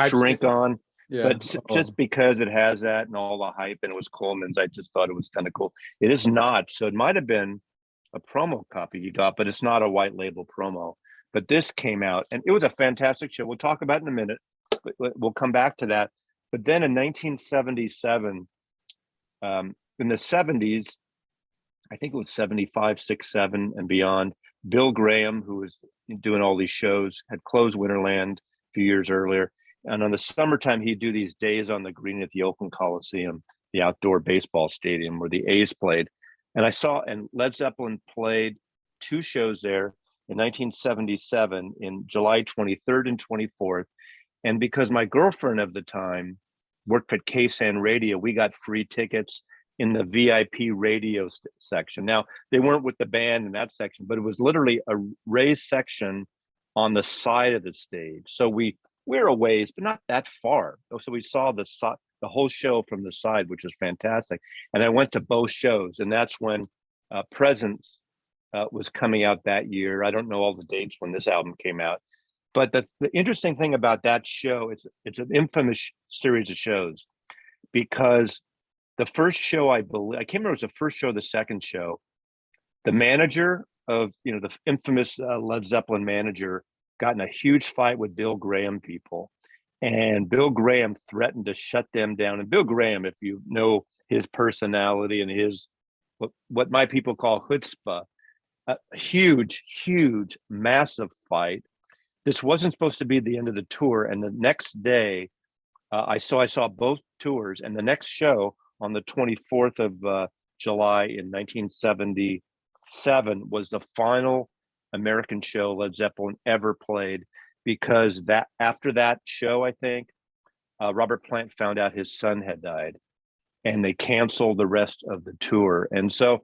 Shrink on. But just because it has that and all the hype, and it was Coleman's, I just thought it was kind of cool. It is not. So it might have been a promo copy you got, but it's not a white label promo. But this came out, and it was a fantastic show. We'll talk about it in a minute. But we'll come back to that. But then in 1977, in the 70s, I think it was 75, 6, 7, and beyond, Bill Graham, who was doing all these shows, had closed Winterland a few years earlier. And on the summertime, he'd do these days on the green at the Oakland Coliseum, the outdoor baseball stadium where the A's played. And Led Zeppelin played 2 shows there in 1977 in July 23rd and 24th. And because my girlfriend of the time worked at KSAN Radio, we got free tickets in the VIP radio section. Now, they weren't with the band in that section, but it was literally a raised section on the side of the stage. So we're a ways, but not that far. So we saw the whole show from the side, which was fantastic. And I went to both shows, and that's when Presence was coming out that year. I don't know all the dates when this album came out, but the interesting thing about that show, it's an infamous series of shows, because the first show, I can't remember if it was the first show or the second show, the manager of, the infamous Led Zeppelin manager got in a huge fight with Bill Graham people, and Bill Graham threatened to shut them down. And Bill Graham, if you know his personality and his what my people call chutzpah, a huge, massive fight. This wasn't supposed to be the end of the tour, and the next day, I saw both tours, and the next show on the 24th of July in 1977 was the final American show Led Zeppelin ever played, because that after that show, I think Robert Plant found out his son had died, and they canceled the rest of the tour. And so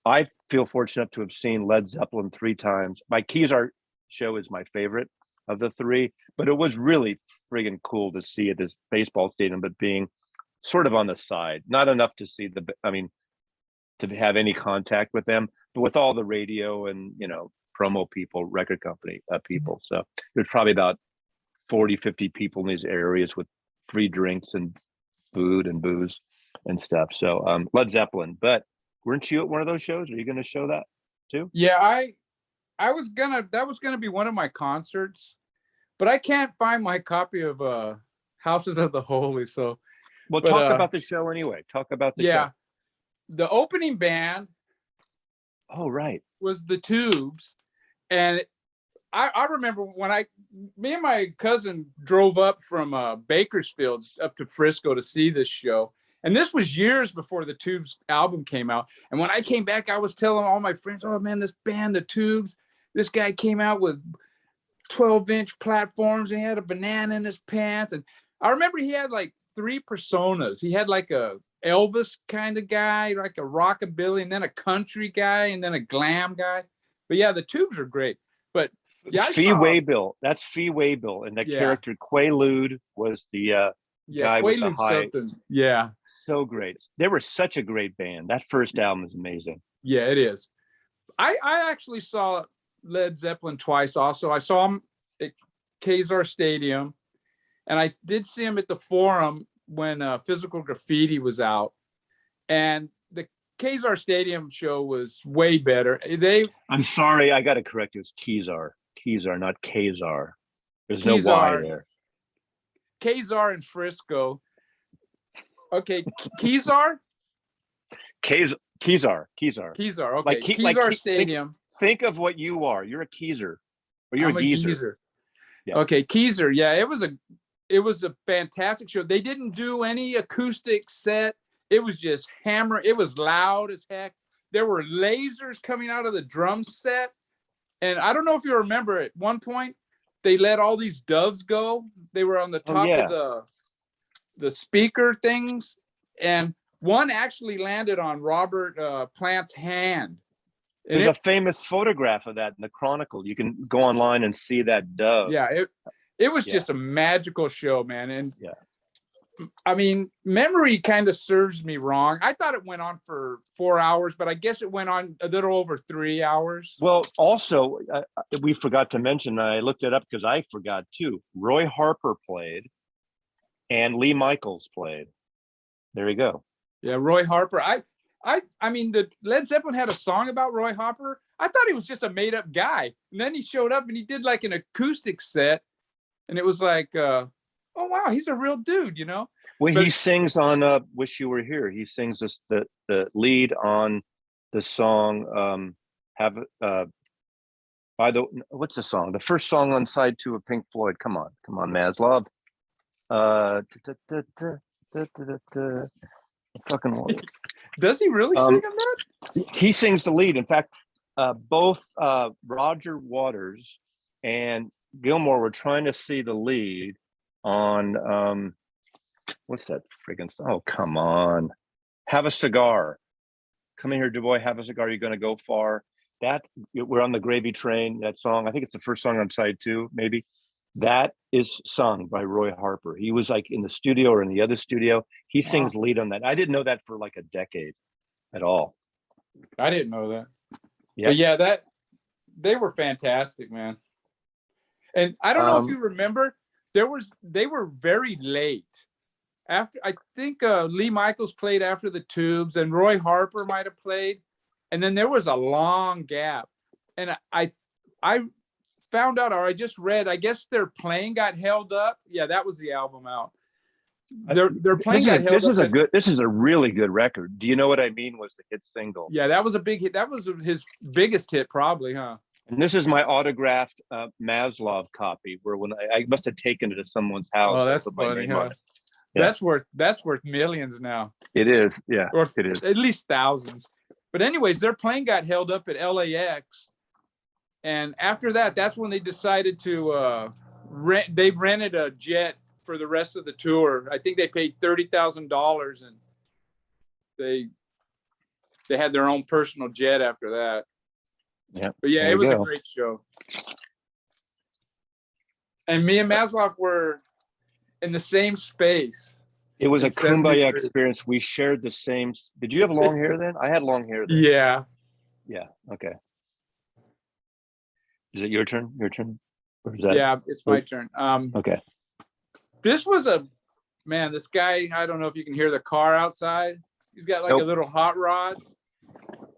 I feel fortunate to have seen Led Zeppelin 3 times. My Kezar show is my favorite of the 3, but it was really friggin' cool to see at this baseball stadium, but being sort of on the side, not enough to see to have any contact with them, with all the radio and, promo people, record company people. So there's probably about 40, 50 people in these areas with free drinks and food and booze and stuff. So Led Zeppelin. But weren't you at one of those shows? Are you going to show that too? Yeah, that was gonna be one of my concerts, but I can't find my copy of Houses of the Holy. So Well, talk about the show anyway. Talk about the show. The opening band Oh, right. was the Tubes. And I remember when me and my cousin drove up from Bakersfield up to Frisco to see this show. And this was years before the Tubes album came out. And when I came back, I was telling all my friends, oh man, this band, the Tubes, this guy came out with 12-inch platforms and he had a banana in his pants. And I remember he had like 3 personas. He had like a Elvis kind of guy, like a rockabilly, and then a country guy, and then a glam guy. But yeah, the Tubes are great. But yeah, Fee Waybill. That's Fee Waybill, and the character Quaalude was the guy with the high. Something. Yeah, so great. They were such a great band. That first album is amazing. Yeah, it is. I actually saw Led Zeppelin twice. Also, I saw them at Kazar Stadium, and I did see them at the Forum when Physical Graffiti was out, and the Kazar Stadium show was way better. I'm sorry, I got to correct you. It's Kazar, not Kazar. There's no Y there. Kazar in Frisco. Okay, Kazar. Kazar. Okay, like Kazar Stadium. Think of what you are. You're a Keezer, or you're a geezer. Yeah. Okay, Keezer. Yeah, it was a fantastic show. They didn't do any acoustic set. It was just hammer. It was loud as heck. There were lasers coming out of the drum set. And I don't know if you remember, at one point, they let all these doves go. They were on the top of the speaker things. And one actually landed on Robert Plant's hand. And There's a famous photograph of that in the Chronicle. You can go online and see that dove. Yeah, it was just a magical show, man. And I mean, memory kind of serves me wrong. I thought it went on for 4 hours, but I guess it went on a little over 3 hours. Well, also, we forgot to mention, I looked it up because I forgot too. Roy Harper played and Lee Michaels played. There you go. Yeah, Roy Harper. I mean, the Led Zeppelin had a song about Roy Harper. I thought he was just a made-up guy. And then he showed up and he did like an acoustic set. And it was like, oh, wow, he's a real dude, Well, he sings on Wish You Were Here. He sings this the lead on the song what's the song? The first song on side 2 of Pink Floyd. Come on, Maslov. Fucking does he really sing on that? He sings the lead. In fact, both Roger Waters and Gilmore were trying to see the lead on what's that friggin' song? Oh, come on. Have a Cigar. Come in here, Du Bois, have a cigar. You're gonna go far. We're on the Gravy Train, that song. I think it's the first song on side 2, maybe. That is sung by Roy Harper. He was like in the studio or in the other studio. He sings lead on that. I didn't know that for like a decade at all. I didn't know that. Yeah. But yeah, they were fantastic, man. And I don't know if you remember, they were very late. After, I think Lee Michaels played after the Tubes, and Roy Harper might have played, and then there was a long gap. And I found out, or I just read, I guess their plane got held up. Yeah, that was the album out. Their plane got held up. This is a really good record. Do you know what I mean? Was the hit single? Yeah, that was a big hit. That was his biggest hit, probably, huh? And this is my autographed Maslov copy, where when I must have taken it to someone's house. Oh, that's funny, huh? Yeah. That's worth millions now. It is, yeah. Or it is at least thousands. But anyways, their plane got held up at LAX, and after that, that's when they decided to They rented a jet for the rest of the tour. I think they paid $30,000, and they had their own personal jet after that. Yeah. But yeah, it was a great show. And me and Maslov were in the same space. It was a kumbaya experience. We shared the same. Did you have long hair then? I had long hair then. Yeah. Yeah. Okay. Is it your turn? Your turn? Or is that? Yeah, it's my turn. Okay. This was this guy, I don't know if you can hear the car outside. He's got like a little hot rod.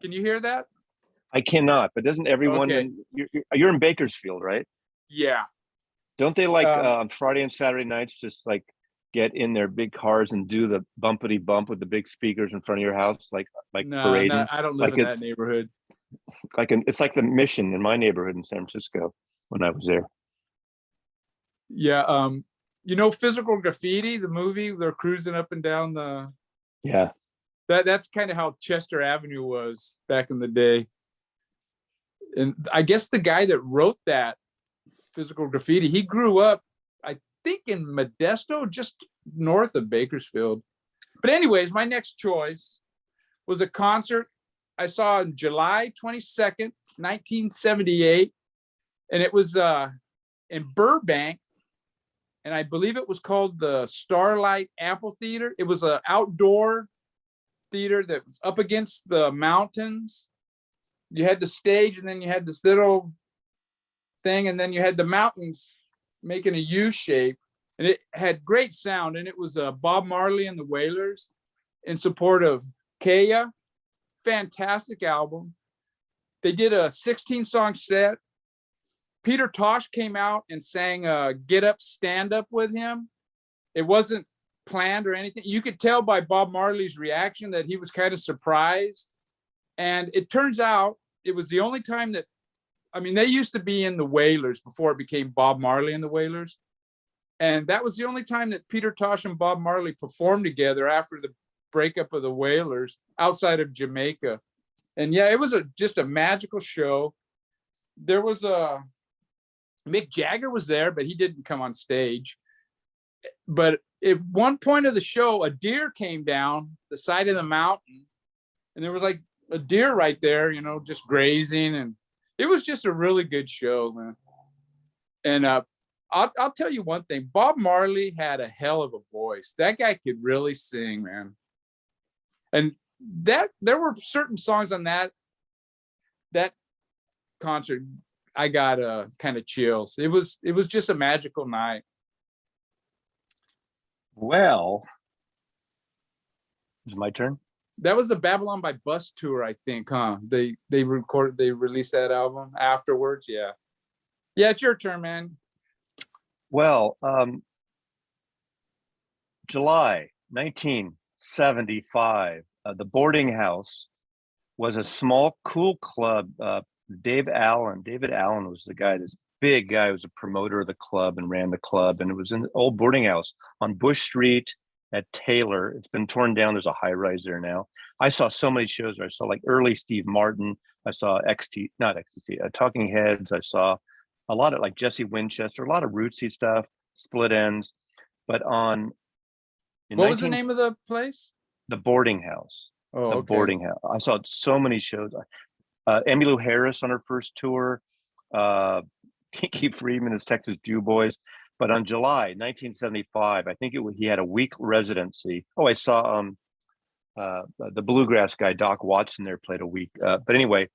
Can you hear that? I cannot, but doesn't everyone, Okay. you're in Bakersfield, right? Yeah. Don't they on Friday and Saturday nights just like get in their big cars and do the bumpity bump with the big speakers in front of your house, like parading? No, I don't live in that neighborhood. It's like the Mission in my neighborhood in San Francisco when I was there. Yeah. Physical Graffiti, the movie, they're cruising up and down the. Yeah. That's kind of how Chester Avenue was back in the day. And I guess the guy that wrote that Physical Graffiti, he grew up, I think, in Modesto, just north of Bakersfield. But anyways, my next choice was a concert I saw on July 22nd, 1978. And it was in Burbank. And I believe it was called the Starlight Amphitheater. It was an outdoor theater that was up against the mountains. You had the stage, and then you had this little thing, and then you had the mountains making a U shape, and it had great sound. And it was Bob Marley and the Wailers in support of Kaya. Fantastic album. They did a 16-song set. Peter Tosh came out and sang Get Up, Stand Up with him. It wasn't planned or anything. You could tell by Bob Marley's reaction that he was kind of surprised. And it turns out it was the only time that, they used to be in the Wailers before it became Bob Marley and the Wailers. And that was the only time that Peter Tosh and Bob Marley performed together after the breakup of the Wailers outside of Jamaica. And yeah, it was just a magical show. There was Mick Jagger was there, but he didn't come on stage. But at one point of the show, a deer came down the side of the mountain, and there was like a deer right there, just grazing. And it was just a really good show, man. And I'll tell you one thing. Bob Marley had a hell of a voice. That guy could really sing, man. And there were certain songs on that concert I got kind of chills. It was just a magical night. Well, is it my turn? That was the Babylon by Bus tour, I think, huh? They released that album afterwards. Yeah. Yeah, it's your turn, man. Well, July 1975, the Boarding House was a small, cool club. David Allen was the guy, this big guy, was a promoter of the club and ran the club. And it was in the old boarding house on Bush Street at Taylor. It's been torn down. There's a high rise there now. I saw so many shows. I saw like early Steve Martin. I saw Talking Heads. I saw a lot of like Jesse Winchester, a lot of rootsy stuff, Split Ends. But what was the name of the place? The Boarding House. Oh, okay. Boarding House. I saw so many shows. Emmylou Harris on her first tour, Kinky Friedman as Texas Jew Boys. But on July 1975, I think he had a week residency. Oh, I saw the bluegrass guy Doc Watson there played a week. But anyway,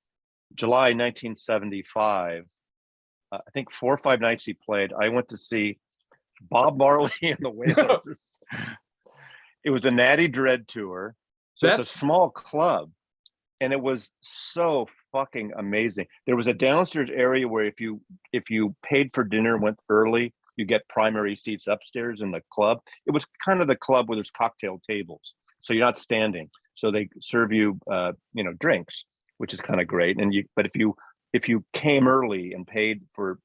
July 1975, I think 4 or 5 nights he played. I went to see Bob Marley and the Wailers. It was a Natty Dread tour. So it's a small club. And it was so fucking amazing. There was a downstairs area where if you paid for dinner, went early, you get primary seats upstairs in the club. It was kind of the club where there's cocktail tables, so you're not standing. So they serve you, drinks, which is kind of great. But if you came early and paid for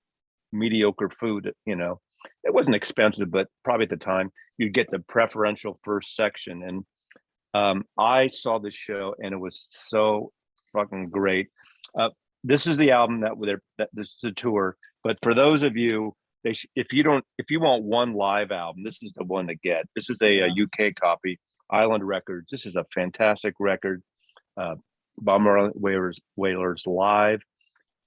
mediocre food, it wasn't expensive, but probably at the time you'd get the preferential first section. And I saw this show and it was so fucking great. This is the album that this is a tour, but for those of you, if you want one live album, this is the one to get. This is a UK copy, Island Records. This is a fantastic record. Bob Marley Wailers live.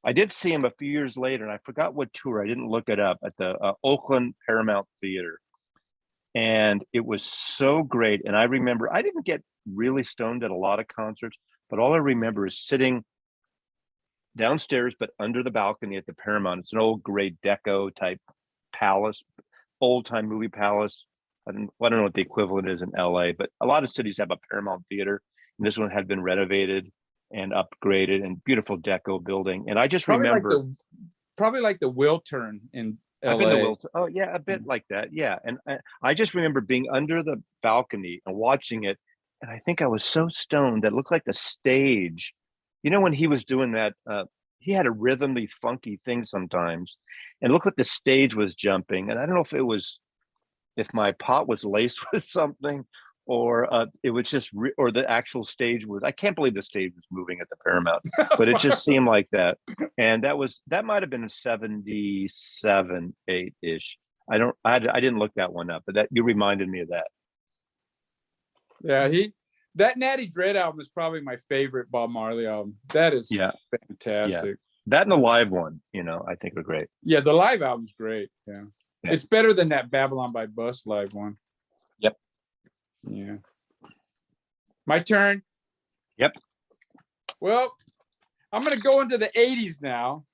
I did see him a few years later, and I forgot what tour. I didn't look it up, at the Oakland Paramount Theater. And it was so great. And I remember I didn't get really stoned at a lot of concerts, but all I remember is sitting downstairs, but under the balcony at the Paramount. It's an old Great Deco type palace, old time movie palace. I don't know what the equivalent is in LA, but a lot of cities have a Paramount theater, and this one had been renovated and upgraded, and beautiful deco building. And I just remember probably like the Wiltern in LA. I've been to Wilton. Oh yeah, a bit like that. Yeah, and I just remember being under the balcony and watching it, and I think I was so stoned that it looked like the stage. You know, when he was doing that, he had a rhythmly, funky thing sometimes, and it looked like the stage was jumping. And I don't know if it was if my pot was laced with something, or it was just or the actual stage was. I can't believe the stage was moving at the Paramount, but it just seemed like that. And that might have been 77, 8 ish. I didn't look that one up, but that you reminded me of that. Yeah, that Natty Dread album is probably my favorite Bob Marley album. That is fantastic. Yeah. That and the live one, I think are great. Yeah, the live album's great. Yeah. It's better than that Babylon by Bus live one. Yep. Yeah. My turn. Yep. Well, I'm going to go into the 80s now.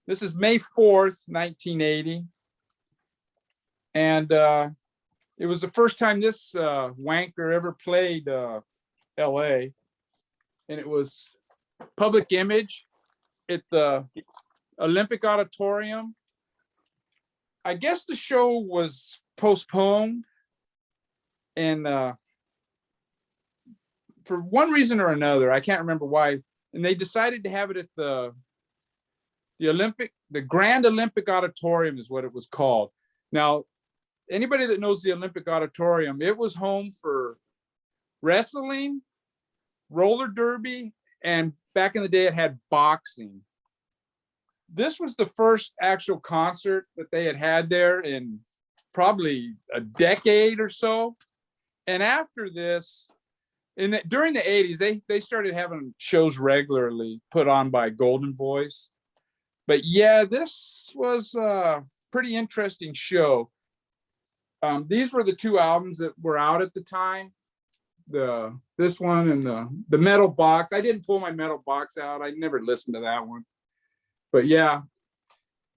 This is May 4th, 1980. And it was the first time this wanker ever played LA. And it was Public Image at the Olympic Auditorium. I guess the show was postponed, and for one reason or another, I can't remember why, and they decided to have it at the Grand Olympic Auditorium is what it was called. Now, anybody that knows the Olympic Auditorium, it was home for wrestling, roller derby, and back in the day it had boxing. This was the first actual concert that they had there in probably a decade or so. And after this, during the 80s, they started having shows regularly put on by Golden Voice. But yeah, this was a pretty interesting show. These were the two albums that were out at the time. This one and the Metal Box. I didn't pull my Metal Box out. I never listened to that one. But yeah,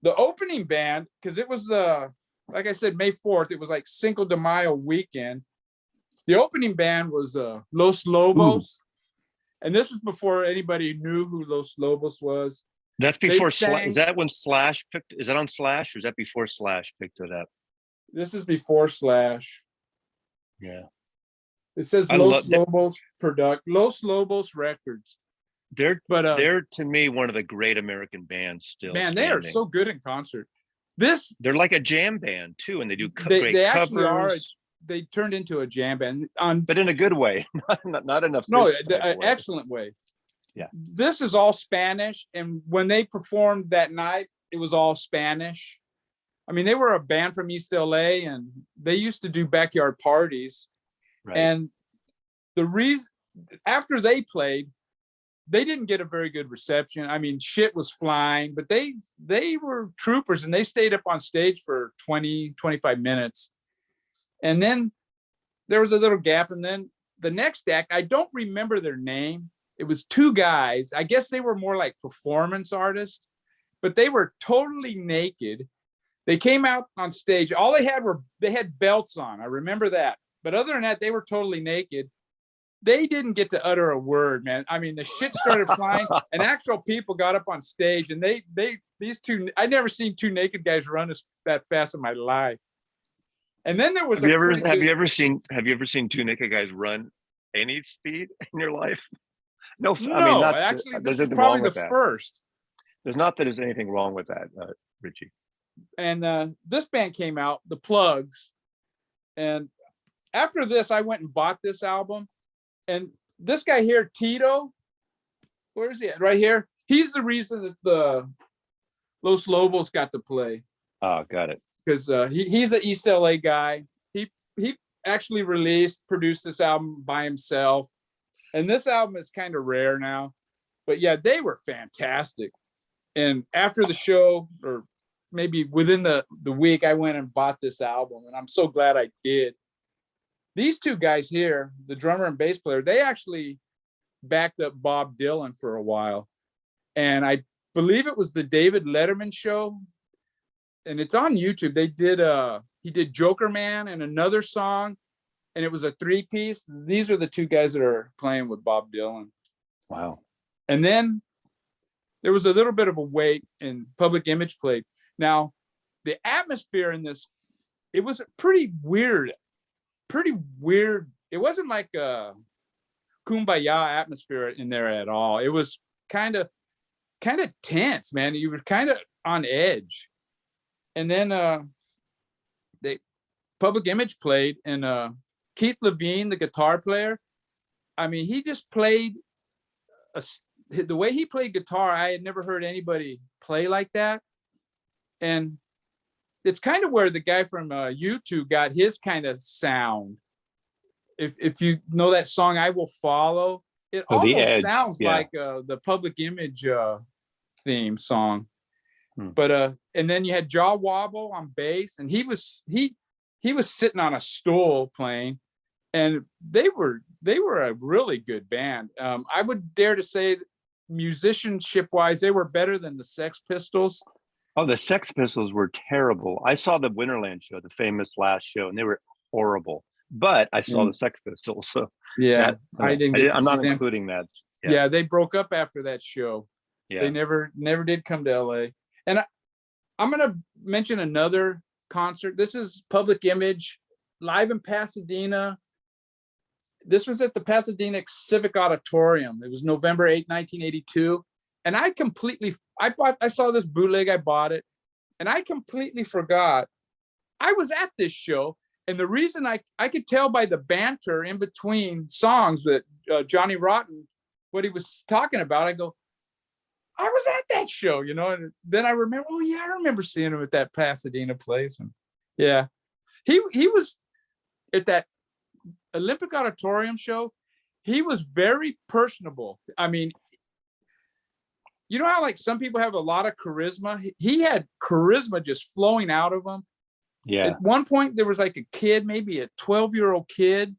the opening band, because it was like I said, May 4th, it was like Cinco de Mayo weekend. The opening band was Los Lobos. Ooh. And this was before anybody knew who Los Lobos was. That's before Slash. Is that when Slash is that on Slash, or is that before Slash picked it up? This is before Slash. Yeah. It says Los Lobos Records. They're to me one of the great American bands still. Man, they are so good in concert. They're like a jam band too, and they do great they covers. Actually are. They turned into a jam band, but in a good way, not enough. No, an excellent way. Yeah. This is all Spanish, and when they performed that night, it was all Spanish. I mean, they were a band from East LA, and they used to do backyard parties. Right. And the reason after they played, they didn't get a very good reception. I mean, shit was flying, but they were troopers, and they stayed up on stage for 20, 25 minutes. And then there was a little gap. And then the next act, I don't remember their name. It was two guys. I guess they were more like performance artists, but they were totally naked. They came out on stage. All they had belts on. I remember that. But other than that, they were totally naked. They didn't get to utter a word, man. I mean, the shit started flying, and actual people got up on stage, and these two, I'd never seen two naked guys run that fast in my life. And then there was have you ever seen two naked guys run any speed in your life? No, I mean, actually, this is probably the first. There's not that there's anything wrong with that, Richie. And this band came out, The Plugs, and after this, I went and bought this album. And this guy here, Tito, where is he at? Right here. He's the reason that the Los Lobos got to play. Oh, got it. Because he's an East LA guy. He actually produced this album by himself. And this album is kind of rare now. But yeah, they were fantastic. And after the show, or maybe within the week, I went and bought this album. And I'm so glad I did. These two guys here, the drummer and bass player, they actually backed up Bob Dylan for a while. And I believe it was the David Letterman show, and it's on YouTube. He did Joker Man and another song, and it was a 3-piece. These are the two guys that are playing with Bob Dylan. Wow. And then there was a little bit of a wait, and Public Image played. Now, the atmosphere in this, it was pretty weird. It wasn't like a kumbaya atmosphere in there at all. It was kind of tense, man. You were kind of on edge. And then the Public Image played, and Keith Levine, the guitar player, I mean, he just played the way he played guitar. I had never heard anybody play like that. And it's kind of where the guy from U2 got his kind of sound. If you know that song, I Will Follow, it almost sounds like the Public Image theme song. But and then you had Jaw Wobble on bass, and he was sitting on a stool playing, and they were a really good band. I would dare to say, musicianship wise, they were better than the Sex Pistols. Oh, the Sex Pistols were terrible. I saw the Winterland show, the famous last show, and they were horrible. But I saw the Sex Pistols, so I'm not including that. Yeah, they broke up after that show. Yeah, they never did come to LA. And I'm gonna mention another concert. This is Public Image live in Pasadena. This was at the Pasadena Civic Auditorium. It was November 8, 1982. And I saw this bootleg, I bought it, and I completely forgot I was at this show. And the reason I could tell by the banter in between songs that Johnny Rotten, what he was talking about, I go, I was at that show, you know. And then I remember, oh yeah, I remember seeing him at that Pasadena place. And yeah, he was at that Olympic Auditorium show. He was very personable. I mean, you know how like some people have a lot of charisma? He had charisma just flowing out of him. Yeah. At one point, there was like a kid, maybe a 12-year-old kid,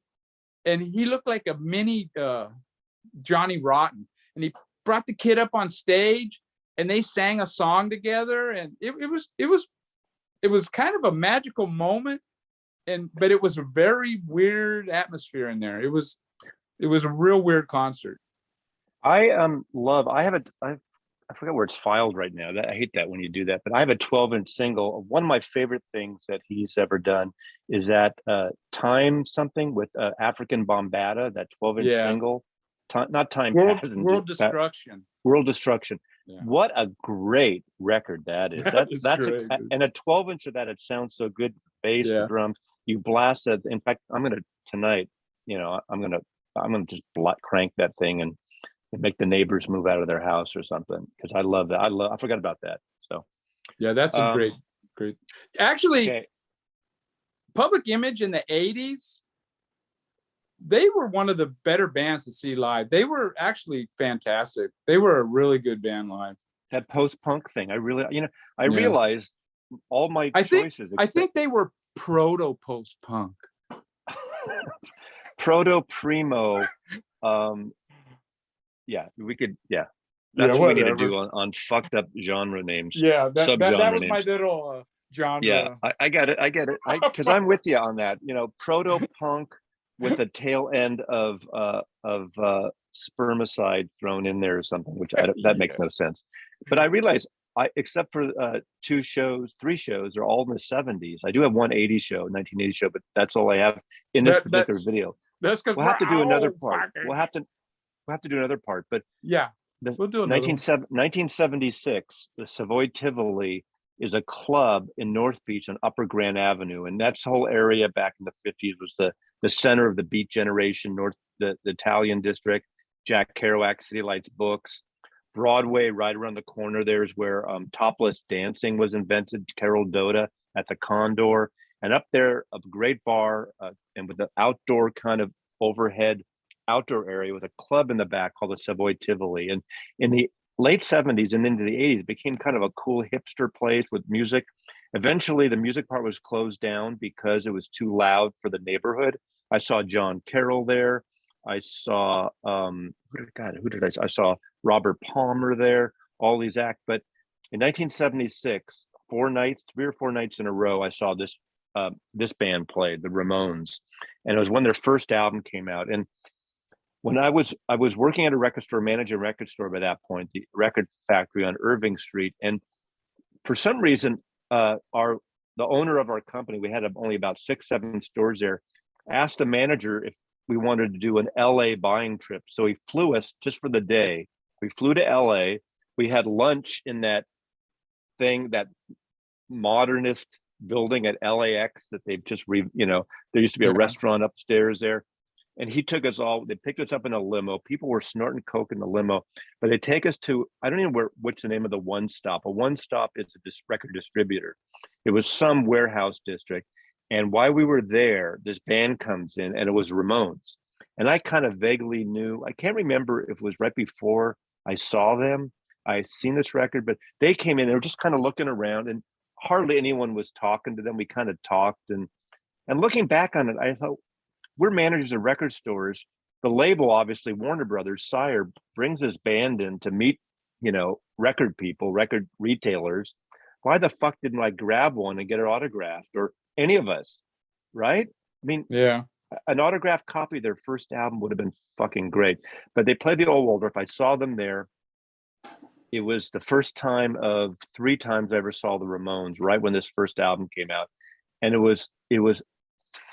and he looked like a mini Johnny Rotten. And he brought the kid up on stage, and they sang a song together, and it was kind of a magical moment. But it was a very weird atmosphere in there. It was a real weird concert. I forgot where it's filed right now. I hate that when you do that, but I have a 12-inch single. One of my favorite things that he's ever done is that Time Something with African Bombata, that 12-inch single. Not Time World Destruction. World Destruction. Yeah. What a great record that is. That's great, and a 12-inch of that, it sounds so good. Bass, the drums, you blast it. In fact, I'm gonna tonight, you know, I'm gonna just crank that thing and make the neighbors move out of their house or something, because I love that. I forgot about that. So yeah, that's a great. Actually, Public Image in the 80s, they were one of the better bands to see live. They were actually fantastic. They were a really good band live. That post-punk thing, I realized all my choices. I think they were proto post-punk. Proto primo. Yeah, we could. Yeah, that's what we need to do on fucked up genre names. Yeah, that was names. my little genre. Yeah, I get it. Because I'm with you on that. You know, proto punk with a tail end of spermicide thrown in there or something, which that makes no sense. But I realize except for 3 shows, they're all in the 70s. I do have one 1980 show, but that's all I have in this particular video. That's because we'll have to do another part. We'll have to do another part, but yeah, we'll do 1976. The Savoy Tivoli is a club in North Beach on Upper Grand Avenue, and that whole area back in the 50s was the center of the Beat Generation, the Italian district. Jack Kerouac, City Lights Books, Broadway. Right around the corner there is where topless dancing was invented. Carol Doda at the Condor, and up there a great bar and with the outdoor kind of overhead outdoor area with a club in the back called the Savoy Tivoli. And in the late 70s and into the 80s, it became kind of a cool hipster place with music. Eventually, the music part was closed down because it was too loud for the neighborhood. I saw John Carroll there. I saw I saw Robert Palmer there. all these acts. But in 1976, 4 nights, 3 or 4 nights in a row, I saw this band play, the Ramones, and it was when their first album came out. And when I was working at a record store, managing a record store by that point, the Record Factory on Irving Street, and for some reason, the owner of our company, we had only about 6, 7 stores there, asked the manager if we wanted to do an LA buying trip. So he flew us just for the day. We flew to LA. We had lunch in that modernist building at LAX that they've just there used to be a restaurant upstairs there. And he took us all, they picked us up in a limo. People were snorting coke in the limo, but they take us to, I don't even know what's the name of the One Stop. A One Stop is a record distributor. It was some warehouse district. And while we were there, this band comes in, and it was Ramones. And I kind of vaguely knew, I can't remember if it was right before I saw them. I seen this record, but they came in, they were just kind of looking around, and hardly anyone was talking to them. We kind of talked, and looking back on it, I thought, we're managers of record stores. The label, obviously, Warner Brothers, Sire, brings this band in to meet, record people, record retailers. Why the fuck didn't I grab one and get it autographed, or any of us, right? I mean, Yeah. An autographed copy of their first album would have been fucking great. But they played the Old Waldorf. I saw them there. It was the first time of 3 times I ever saw the Ramones, right when this first album came out. And it was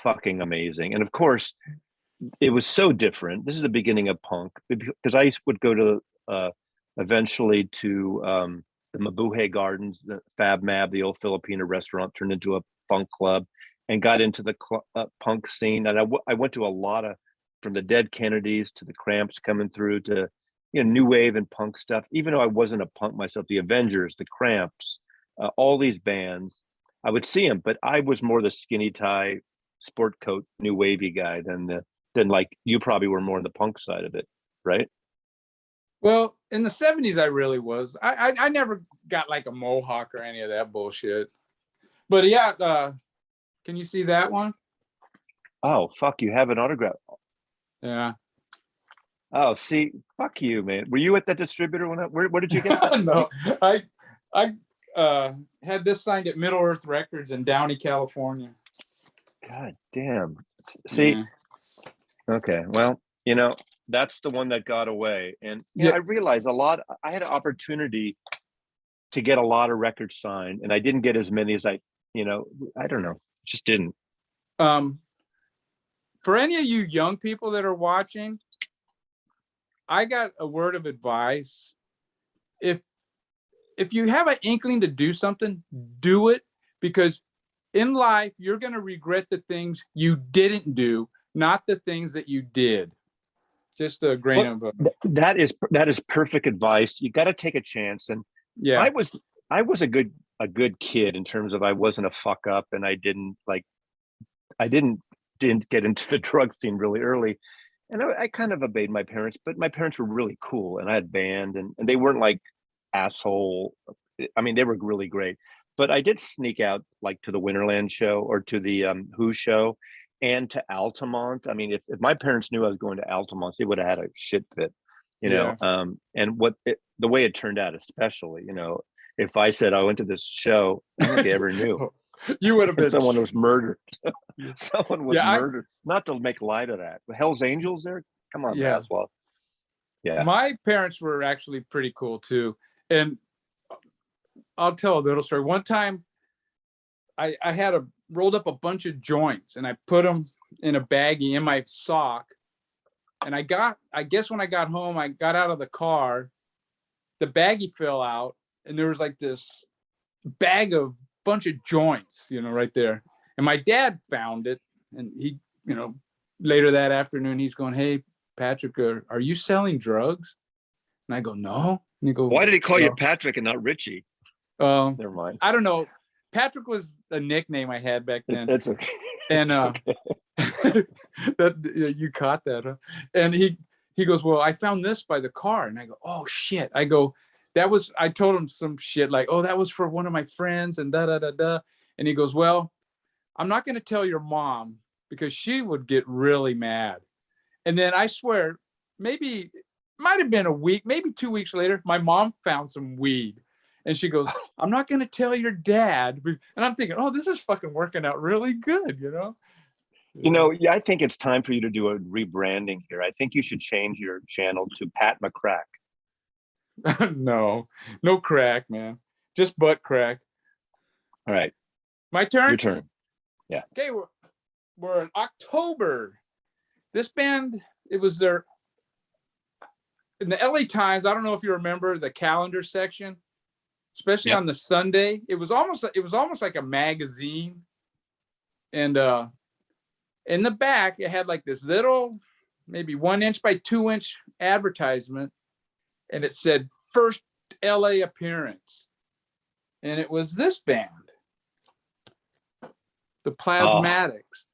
fucking amazing. And of course, it was so different. This is the beginning of punk, because I would go to eventually to the Mabuhay Gardens, the Fab Mab, the old Filipino restaurant, turned into a funk club, and got into the punk scene. And I went to a lot of, from the Dead Kennedys to the Cramps coming through to new wave and punk stuff. Even though I wasn't a punk myself, the Avengers, the Cramps, all these bands, I would see them. But I was more the skinny tie, sport coat, new wavy guy than like you probably were more on the punk side of it, right? Well, in the 70s, I really was. I never got like a mohawk or any of that bullshit. But yeah, can you see that one? Oh, fuck, you have an autograph. Yeah. Oh, see, fuck you, man. Were you at that distributor where did you get that? No, I had this signed at Middle Earth Records in Downey, California. God damn. See, Yeah. Okay, well, that's the one that got away. And Yeah. I realized I had an opportunity to get a lot of records signed, and I didn't get as many as I don't know, just didn't. For any of you young people that are watching, I got a word of advice. If you have an inkling to do something, do it, because in life, you're going to regret the things you didn't do, not the things that you did. Just a grain of that is perfect advice. You got to take a chance. And yeah, I was a good kid in terms of I wasn't a fuck up, and I didn't get into the drug scene really early. And I kind of obeyed my parents, but my parents were really cool, and I had band, and they weren't like asshole. I mean, they were really great. But I did sneak out like to the Winterland show or to the Who show and to Altamont. I mean, if my parents knew I was going to Altamont, they would have had a shit fit, Yeah. And the way it turned out, especially, if I said I went to this show, I don't think they ever knew. You would have been. Someone was murdered. Someone was Yeah, murdered. Not to make light of that. The Hell's Angels there? Come on, Yeah. Maslow. Yeah. My parents were actually pretty cool too. And I'll tell a little story. One time I had rolled up a bunch of joints, and I put them in a baggie in my sock. And I guess when I got home, I got out of the car, the baggie fell out, and there was like this bag of bunch of joints, right there. And my dad found it, and he, later that afternoon, he's going, "Hey, Patrick, are you selling drugs?" And I go, "No." And he goes, "Why did he call you Patrick and not Richie?" Never mind. I don't know. Patrick was a nickname I had back then. It's okay. And okay. You caught that, huh? And he goes, "Well, I found this by the car." And I go, "Oh shit." I go, I told him some shit like, "Oh, that was for one of my friends," and da da da da. And he goes, "Well, I'm not going to tell your mom because she would get really mad." And then I swear, maybe might have been a week, maybe 2 weeks later, my mom found some weed. And she goes, I'm not going to tell your dad. And I'm thinking, oh, this is fucking working out really good, you know? Yeah, I think it's time for you to do a rebranding here. I think you should change your channel to Pat McCrack. No crack, man. Just butt crack. All right. My turn? Your turn. Yeah. Okay, we're in October. This band, it was their, in the LA Times, I don't know if you remember the calendar section, especially on the Sunday. It was almost like a magazine. And in the back, it had like this little, maybe 1 inch by 2 inch advertisement. And it said first LA appearance. And it was this band, the Plasmatics.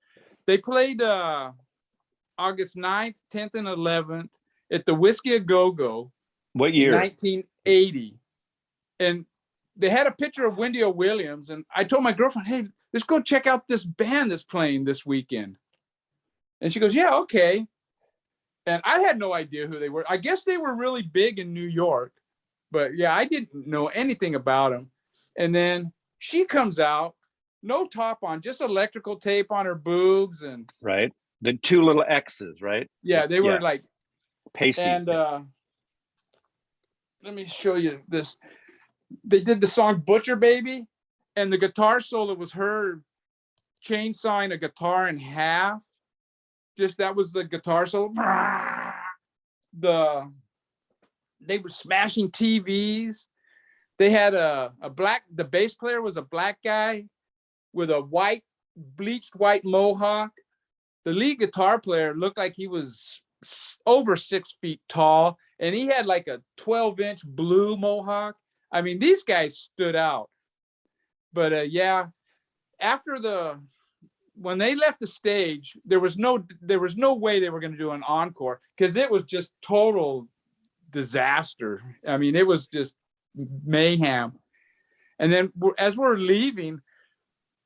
They played August 9th, 10th, and 11th at the Whiskey A Go-Go. What year? 1980. And they had a picture of Wendy O. Williams. And I told my girlfriend, hey, let's go check out this band that's playing this weekend. And she goes, yeah, okay. And I had no idea who they were. I guess they were really big in New York. But yeah, I didn't know anything about them. And then she comes out, no top on, just electrical tape on her boobs. And right. The 2 little X's, right? Yeah, they were like pasties. And let me show you this. They did the song Butcher Baby, and the guitar solo was her chainsawing a guitar in half. Just that was the guitar solo. They were smashing TVs. They had the bass player was a black guy with a bleached white mohawk. The lead guitar player looked like he was over 6 feet tall, and he had like a 12-inch blue mohawk. I mean, these guys stood out. But yeah, when they left the stage, there was no way they were going to do an encore, because it was just total disaster. I mean, it was just mayhem. And then as we're leaving,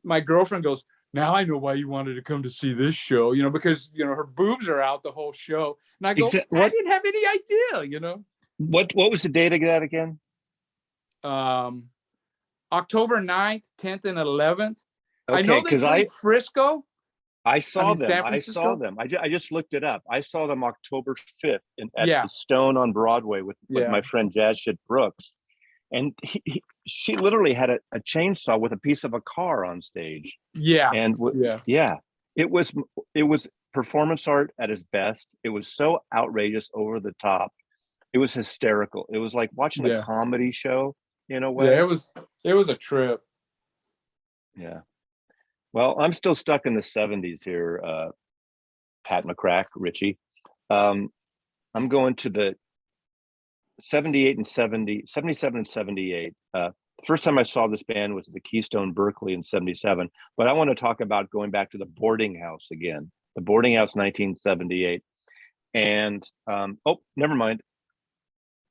my girlfriend goes, now I know why you wanted to come to see this show, because, her boobs are out the whole show. And I go, I didn't have any idea, What was the date of that again? October 9th, 10th, and 11th. Okay, I know they played Frisco. I saw them. San Francisco. I just looked it up. I saw them October 5th at the Stone on Broadway with my friend Jazz Shit Brooks. And she literally had a chainsaw with a piece of a car on stage. Yeah. And it was performance art at its best. It was so outrageous, over the top. It was hysterical. It was like watching a comedy show in a way. Yeah, it was a trip. Yeah. Well, I'm still stuck in the 70s here, Pat McCrack, Richie. I'm going to the 78 and 70, 77 and 78. The first time I saw this band was at the Keystone Berkeley in 77. But I want to talk about going back to the Boarding House again. The Boarding House, 1978. And, never mind.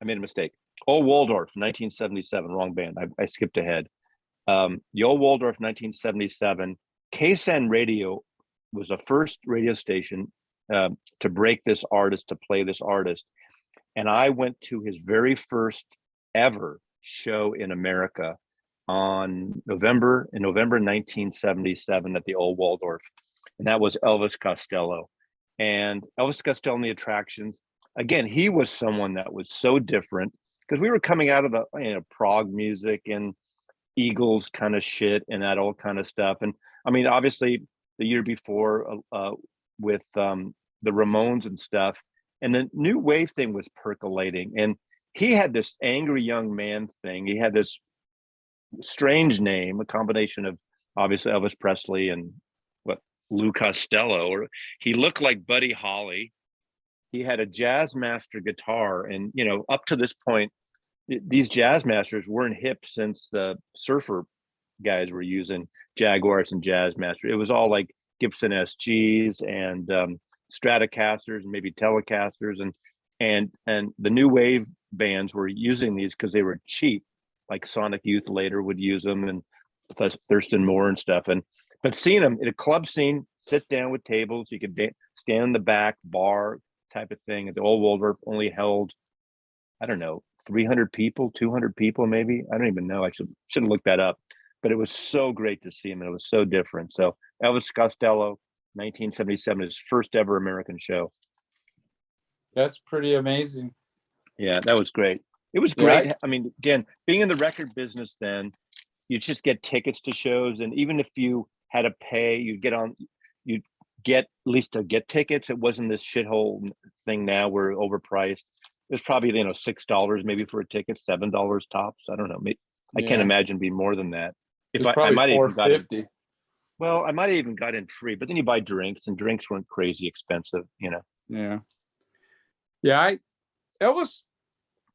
I made a mistake. Old Waldorf, 1977, wrong band. I skipped ahead. The Old Waldorf, 1977. KSAN Radio was the first radio station to break this artist, to play this artist. And I went to his very first ever show in America in November 1977 at the Old Waldorf. And that was Elvis Costello. And Elvis Costello and the Attractions. Again, he was someone that was so different, because we were coming out of the prog music and Eagles kind of shit and that all kind of stuff. And I mean, obviously the year before with the Ramones and stuff, and the new wave thing was percolating. And he had this angry young man thing. He had this strange name, a combination of obviously Elvis Presley and Lou Costello, or he looked like Buddy Holly. He had a jazz master guitar, and up to this point, these jazz masters weren't hip, since the surfer guys were using Jaguars and jazz master. It was all like Gibson SGs and Stratocasters and maybe Telecasters, and the new wave bands were using these because they were cheap, like Sonic Youth later would use them, and Thurston Moore and stuff. But seeing them in a club scene, sit down with tables, you could stand in the back bar, type of thing. The old Waldorf only held, I don't know, 300 people, 200 people, maybe. I don't even know. I shouldn't look that up. But it was so great to see him, and it was so different. So Elvis Costello, 1977, his first ever American show. That's pretty amazing. Yeah, that was great. It was great. I mean, again, being in the record business then, you just get tickets to shows, and even if you had to pay, you'd get at least to get tickets. It wasn't this shithole thing now where overpriced. It was probably, $6 maybe for a ticket, $7 tops. I don't know. I can't imagine being more than that. If I might have even got in, well, I might have even got in free, but then you buy drinks, and drinks weren't crazy expensive, Yeah. Elvis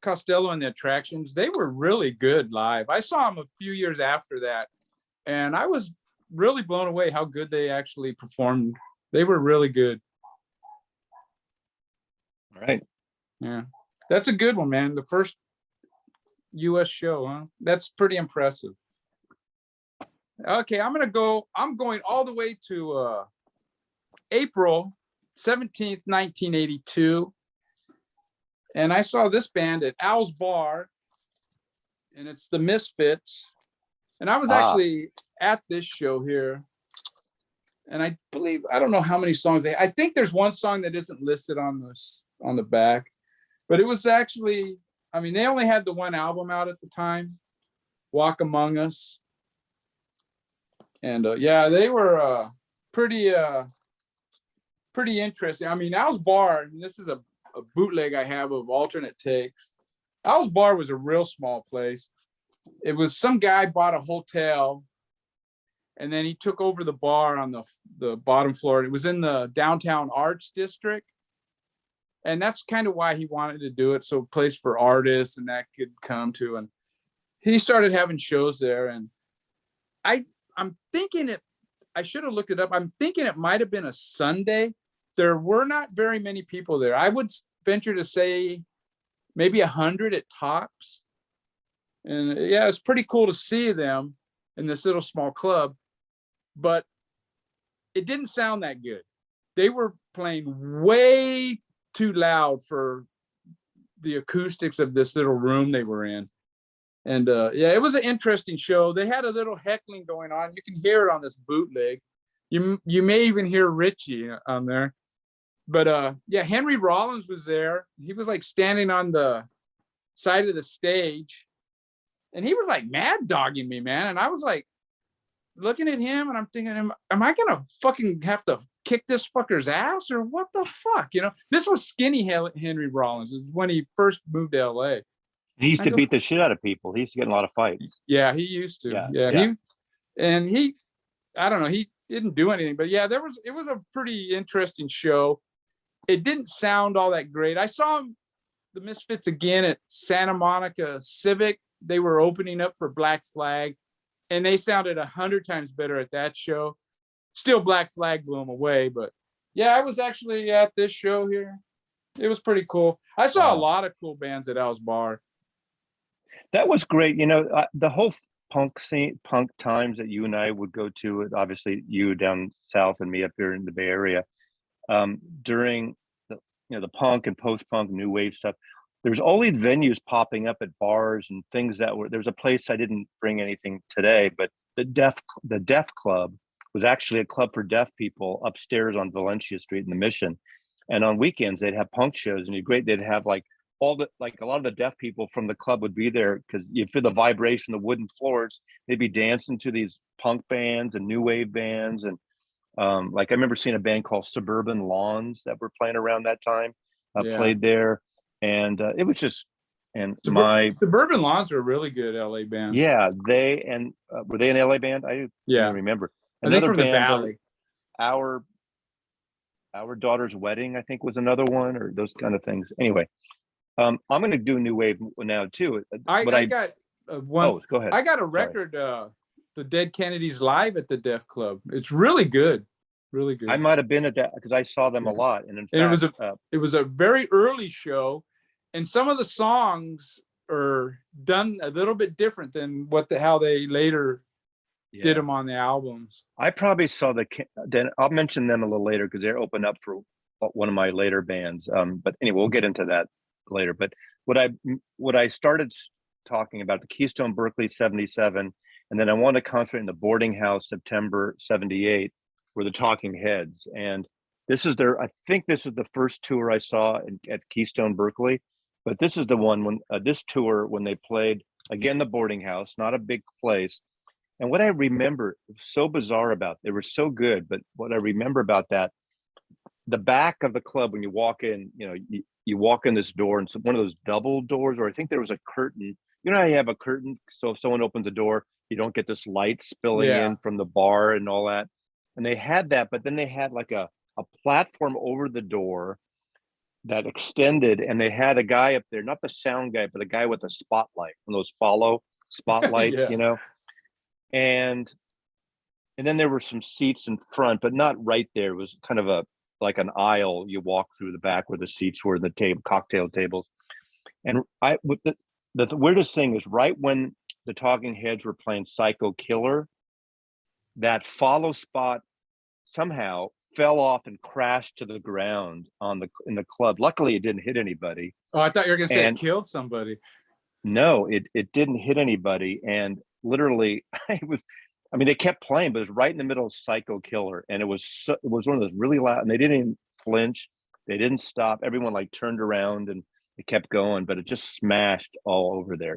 Costello and the Attractions, they were really good live. I saw them a few years after that, and I was really blown away how good they actually performed. They were really good. All right. Yeah. That's a good one, man. The first US show, huh? That's pretty impressive. Okay, I'm going all the way to April 17th, 1982. And I saw this band at Al's Bar, and it's the Misfits. And I was actually at this show here. And I don't know how many songs I think there's one song that isn't listed on the back, but it was actually, they only had the one album out at the time, Walk Among Us. And they were pretty interesting. Al's Bar, and this is a bootleg I have of Alternate Takes. Al's Bar was a real small place. It was some guy bought a hotel, and then he took over the bar on the bottom floor. It was in the downtown arts district, and that's kind of why he wanted to do it, so a place for artists and that could come to. And he started having shows there, and I'm thinking I should have looked it up. I'm thinking it might have been a Sunday. There were not very many people there. I would venture to say maybe 100 at tops. And yeah, it's pretty cool to see them in this little small club, but it didn't sound that good. They were playing way too loud for the acoustics of this little room they were in. And it was an interesting show. They had a little heckling going on. You can hear it on this bootleg. You may even hear Richie on there. But Henry Rollins was there. He was like standing on the side of the stage, and he was like mad dogging me, man. And I was like looking at him, and I'm thinking, am I gonna fucking have to kick this fucker's ass or what the fuck? This was skinny Henry Rollins. It was when he first moved to LA. He used to beat the shit out of people. He used to get in a lot of fights. Yeah, he used to. Yeah. He I don't know, he didn't do anything, but yeah, it was a pretty interesting show. It didn't sound all that great. I saw the Misfits again at Santa Monica Civic. They were opening up for Black Flag, and they sounded 100 times better at that show. Still, Black Flag blew them away, but yeah, I was actually at this show here. It was pretty cool. I saw a lot of cool bands at Al's Bar. That was great. The whole punk scene, punk times that you and I would go to, obviously you down south and me up here in the Bay Area, during the punk and post-punk new wave stuff, there's all these venues popping up at bars and things there's a place, I didn't bring anything today, but the Deaf Club was actually a club for deaf people upstairs on Valencia Street in the Mission. And on weekends they'd have punk shows, and they'd have like a lot of the deaf people from the club would be there because you feel the vibration, the wooden floors. They'd be dancing to these punk bands and new wave bands. And I remember seeing a band called Suburban Lawns that were playing around that time, played there. And it was just, Suburban Lawns are a really good LA band. Yeah, were they an LA band? I don't remember. I think from the Valley. Our Daughter's Wedding, I think, was another one, or those kind of things. Anyway, I'm going to do new wave now too. I got one. Oh, go ahead. I got a record, the Dead Kennedys live at the Deaf Club. It's really good, really good. I might have been at that because I saw them a lot, and in fact, it was a very early show, and some of the songs are done a little bit different than how they later did them on the albums. I probably saw I'll mention them a little later because they're open up for one of my later bands. But anyway, we'll get into that later. But what I started talking about, the Keystone Berkeley 77, and then I wanted to concentrate in the Boarding House September 78, were the Talking Heads. And this is I think this is the first tour I saw at Keystone Berkeley, but this is the one when this tour, when they played again, the Boarding House, not a big place. And what I remember so bizarre about, they were so good, but what I remember about that, the back of the club, when you walk in, you walk in this door, and it's one of those double doors, or I think there was a curtain. You know how you have a curtain, so if someone opens the door, you don't get this light spilling in from the bar and all that. And they had that, but then they had like a platform over the door that extended, and they had a guy up there, not the sound guy, but a guy with a spotlight, one of those follow spotlights, And then there were some seats in front, but not right there. It was kind of like an aisle. You walk through the back where the seats were, the cocktail tables. And the weirdest thing is, right when the Talking Heads were playing Psycho Killer, that follow spot somehow fell off and crashed to the ground in the club. Luckily, it didn't hit anybody. Oh, I thought you were going to say it killed somebody. No, it didn't hit anybody. And literally, they kept playing, but it was right in the middle of Psycho Killer, and it was one of those really loud. And they didn't even flinch. They didn't stop. Everyone turned around and it kept going, but it just smashed all over there.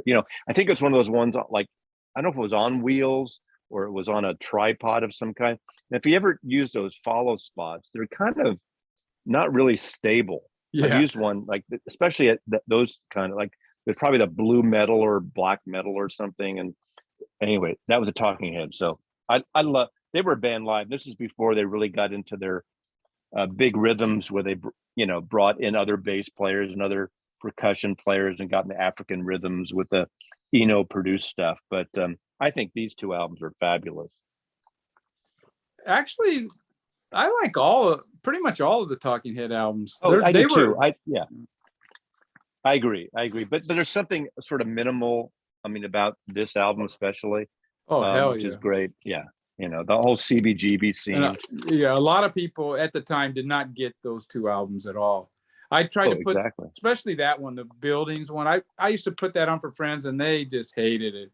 I think it's one of those ones, like, I don't know if it was on wheels or it was on a tripod of some kind. And if you ever use those follow spots, they're kind of not really stable. I've used one, like, especially at those kind of, like, there's probably the blue metal or black metal or something. And anyway, that was a Talking Head. So I love, they were a band live. This is before they really got into their big rhythms, where they, brought in other bass players and other percussion players and got into African rhythms with the Eno produced stuff. But I think these two albums are fabulous. Actually, I like pretty much all of the Talking Head albums. I do too. I agree. But there's something sort of minimal, about this album especially. Which is great. Yeah. The whole CBGB scene. And, a lot of people at the time did not get those two albums at all. I tried to put, especially that one, the Buildings one. I used to put that on for friends, and they just hated it.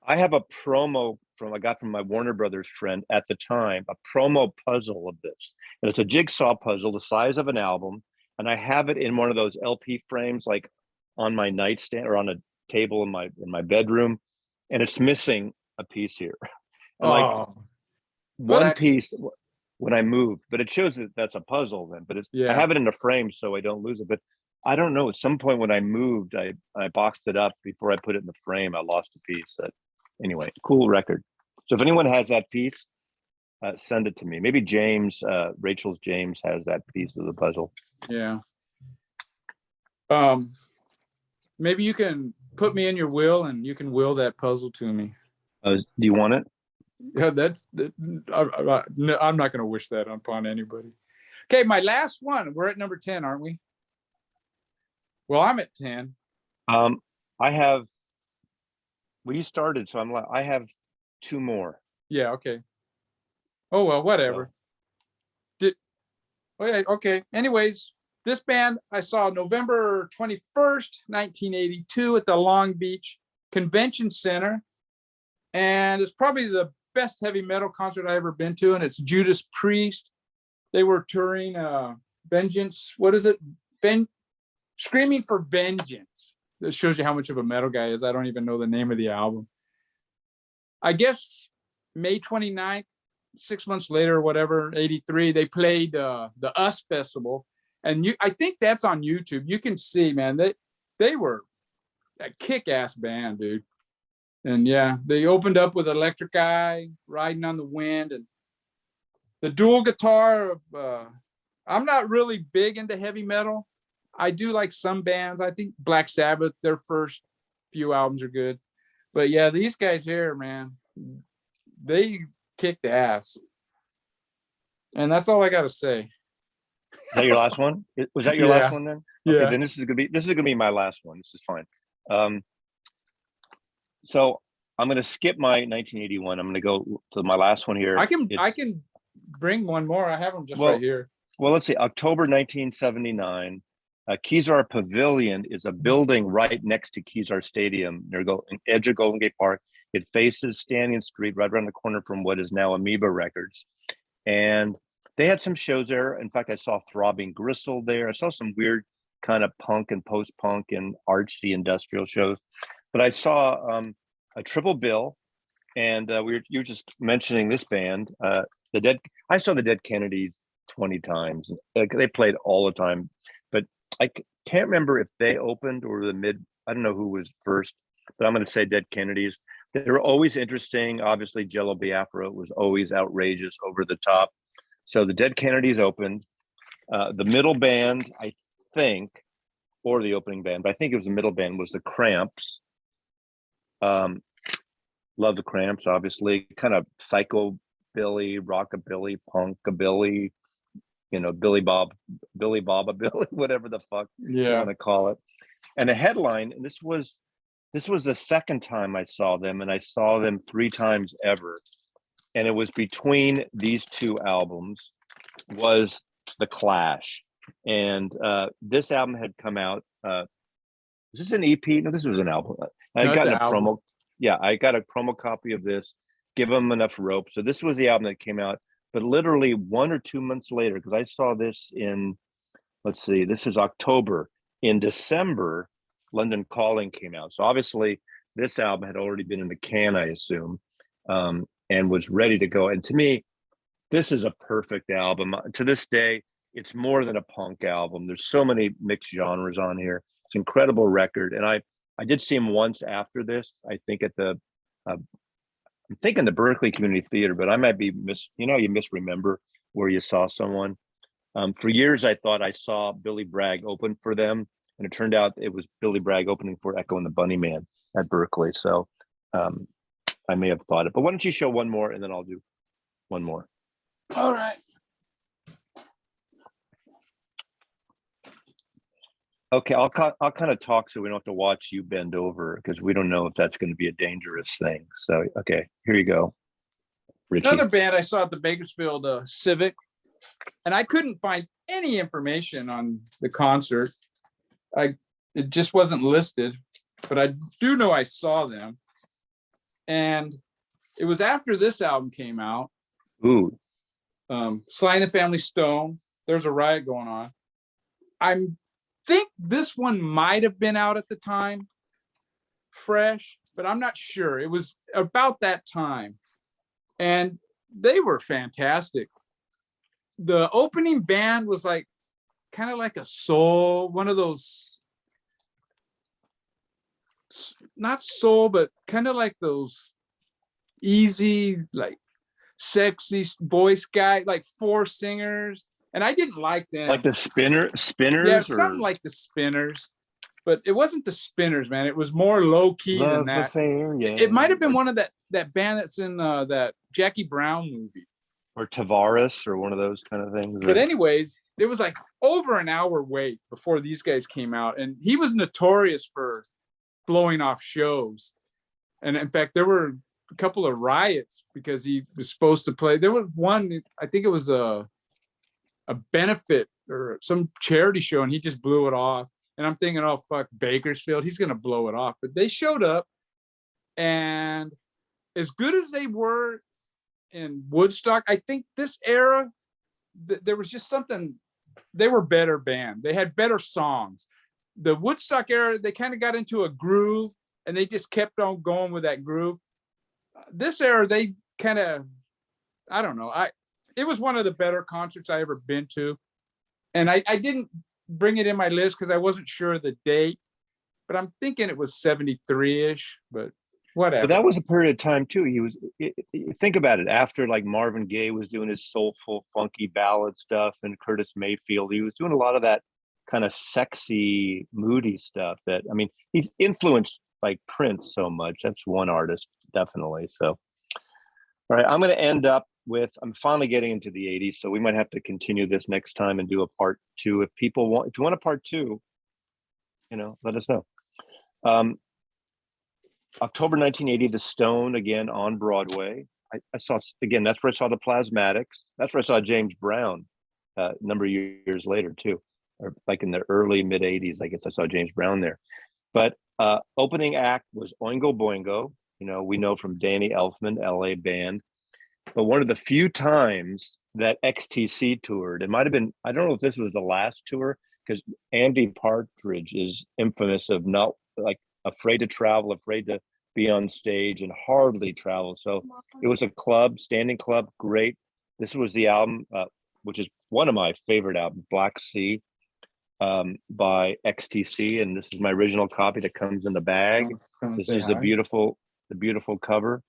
I have a promo I got from my Warner Brothers friend at the time, a promo puzzle of this. And it's a jigsaw puzzle the size of an album. And I have it in one of those LP frames, like on my nightstand or on a table in my bedroom. And it's missing a piece here. One piece when I moved, but it shows that that's a puzzle then. But I have it in a frame so I don't lose it. But I don't know. At some point when I moved, I boxed it up before I put it in the frame. I lost a piece. Anyway, cool record. So if anyone has that piece, send it to me. Maybe James, Rachel's James has that piece of the puzzle. Yeah. Maybe you can put me in your will, and you can will that puzzle to me. Do you want it? Yeah, I'm not going to wish that upon anybody. Okay, my last one. We're at number 10, aren't we? Well, I'm at 10. We started, so I have two more. Yeah, okay. Oh, well, whatever. Okay. Anyways, this band I saw November 21st, 1982 at the Long Beach Convention Center. And it's probably the best heavy metal concert I've ever been to. And it's Judas Priest. They were touring Vengeance. What is it? Screaming for Vengeance. That shows you how much of a metal guy is. I don't even know the name of the album. I guess May 29th, 6 months later or whatever, 83, they played the US Festival. And I think that's on YouTube. You can see, man, they were a kick-ass band, dude. And yeah, they opened up with Electric Eye, Riding on the Wind, and the dual guitar of, I'm not really big into heavy metal. I do like some bands. I think Black Sabbath, their first few albums are good. But yeah, these guys here, man, they kicked ass. And that's all I got to say. Is that your last one? Was that your last one then? Okay, yeah. Then this is gonna be my last one. This is fine. So I'm gonna skip my 1981. I'm gonna go to my last one here. I can bring one more. I have them just right here. Well, let's see, October 1979. Kezar Pavilion is a building right next to Kezar Stadium near edge of Golden Gate Park. It faces Standing Street, right around the corner from what is now Amoeba Records. And they had some shows there. In fact, I saw Throbbing Gristle there. I saw some weird kind of punk and post-punk and artsy industrial shows. But I saw a triple bill, and you were just mentioning this band, the Dead. I saw the Dead Kennedys 20 times. They played all the time, but I can't remember if they opened or the mid. I don't know who was first, but I'm going to say Dead Kennedys. They were always interesting. Obviously, Jello Biafra was always outrageous, over the top. So the Dead Kennedys opened. The middle band, I think, or the opening band, but I think it was the middle band, was the Cramps. Love the Cramps, obviously. Kind of psychobilly, rockabilly, punkabilly, Billy Baba Billy, whatever the fuck you want to call it. And a headline, and this was the second time I saw them, and I saw them 3 times ever. And it was between these 2 albums, was The Clash. And this album had come out. Is this an EP? No, this was an album. I got a promo. Yeah, I got a promo copy of this. Give them enough rope. So this was the album that came out. But literally 1 or 2 months later, because I saw this in, let's see, this is October. In December, London Calling came out. So obviously this album had already been in the can, I assume, and was ready to go. And to me, this is a perfect album. To this day, it's more than a punk album. There's so many mixed genres on here. It's an incredible record. And I did see him once after this, I think at the, I'm thinking the Berkeley Community Theater, but I might be you misremember where you saw someone. For years, I thought I saw Billy Bragg open for them, and it turned out it was Billy Bragg opening for Echo and the Bunnyman at Berkeley. So I may have thought it, but why don't you show one more, and then I'll do one more. All right. Okay, I'll kind of talk so we don't have to watch you bend over, because we don't know if that's going to be a dangerous thing. So, okay, here you go, Richie. Another band I saw at the Bakersfield Civic, and I couldn't find any information on the concert. It just wasn't listed, but I do know I saw them. And it was after this album came out. Ooh. Sly and the Family Stone, There's a Riot Going On. I think this one might have been out at the time, fresh, but I'm not sure. It was about that time. And they were fantastic. The opening band was like kind of like a soul, one of those, not soul, but kind of like those easy, like sexy voice guy, like 4 singers. And I didn't like them. Like the Spinners? Yeah, something like the Spinners. But it wasn't the Spinners, man. It was more low key than that. Affair, yeah. It might have been one of that band that's in that Jackie Brown movie. Or Tavares, or one of those kind of things. But anyways, it was like over an hour wait before these guys came out. And he was notorious for blowing off shows. And in fact, there were a couple of riots because he was supposed to play. There was one, I think it was a benefit or some charity show, and he just blew it off. And I'm thinking, oh, fuck, Bakersfield, he's going to blow it off. But they showed up, and as good as they were in Woodstock, I think this era, there was just something, they were better band. They had better songs. The Woodstock era, they kind of got into a groove, and they just kept on going with that groove. This era, they kind of, I don't know. It was one of the better concerts I ever been to. And I didn't bring it in my list because I wasn't sure of the date, but I'm thinking it was 73-ish, but whatever. But that was a period of time too. Think about it, after like Marvin Gaye was doing his soulful, funky ballad stuff, and Curtis Mayfield, he was doing a lot of that kind of sexy, moody stuff that, I mean, he's influenced by Prince so much. That's one artist, definitely. So, all right, I'm going to end up with, I'm finally getting into the 80s, so we might have to continue this next time and do a part 2. If you want a part 2, let us know. October 1980, The Stone, again on Broadway. I saw, again, that's where I saw the Plasmatics. That's where I saw James Brown. a number of years later too, or like in the early mid '80s. I guess I saw James Brown there. But opening act was Oingo Boingo. We know from Danny Elfman, LA band. But one of the few times that XTC toured, it might have been, I don't know if this was the last tour, because Andy Partridge is infamous of not like afraid to travel, afraid to be on stage, and hardly travel. So it was a club, standing club, great. This was the album, which is one of my favorite albums, Black Sea, by XTC, and this is my original copy that comes in the bag. This is the beautiful cover,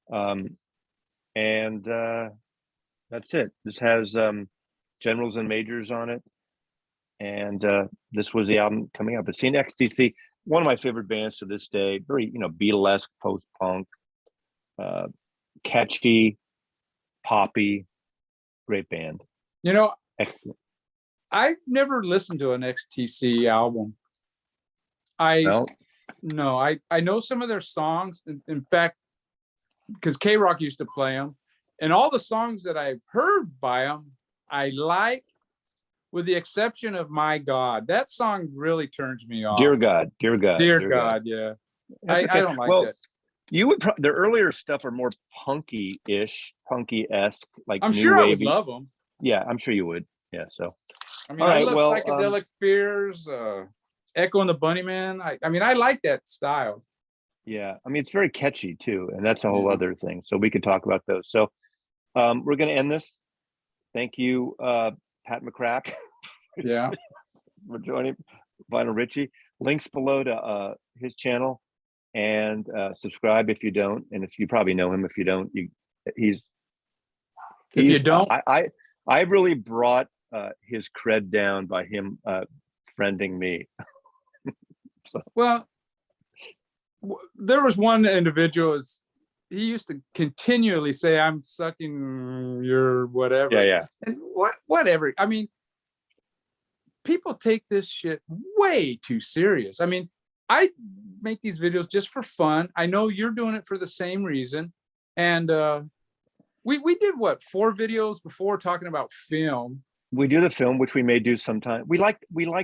and that's it. This has generals and majors on it, and this was the album coming up. But seeing XTC, one of my favorite bands to this day, very Beatlesque, post-punk, catchy, poppy, great band. Excellent. I've never listened to an XTC album. I know some of their songs. In fact, because K-Rock used to play them, and all the songs that I've heard by them, I like, with the exception of "My God." That song really turns me off. Dear God. Yeah. I don't like that. You would their earlier stuff are more punky-esque, like I'm new sure wavy. I would love them. Yeah, I'm sure you would. Yeah, so. I mean, I love Psychedelic Fears, Echo and the Bunnymen. I like that style. Yeah, it's very catchy too, and that's a whole other thing. So we could talk about those. So we're going to end this. Thank you, Pat McCrack. Yeah. For joining Vinyl Richie. Links below to his channel, and subscribe if you don't. And if you probably know him, if you don't, if you don't, I really brought his cred down by him friending me. So. Well, there was one individual, he used to continually say, "I'm sucking your whatever." Yeah. And whatever. People take this shit way too serious. I make these videos just for fun. I know you're doing it for the same reason. And we did 4 videos before talking about film. We do the film, which we may do sometime. We like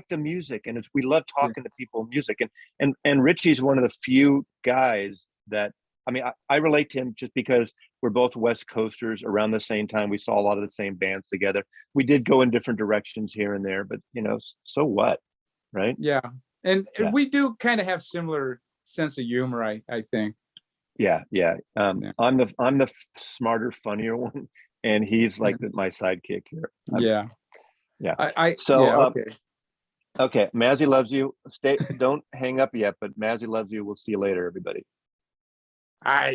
the music, and we love talking to people music. And Richie's one of the few guys that I relate to him just because we're both West Coasters around the same time. We saw a lot of the same bands together. We did go in different directions here and there, but so what, right? Yeah, and we do kind of have similar sense of humor, I think. Yeah. I'm the smarter, funnier one, and he's like my sidekick here. Yeah. Okay. Mazzy loves you. Don't hang up yet, but Mazzy loves you. We'll see you later, everybody. All right.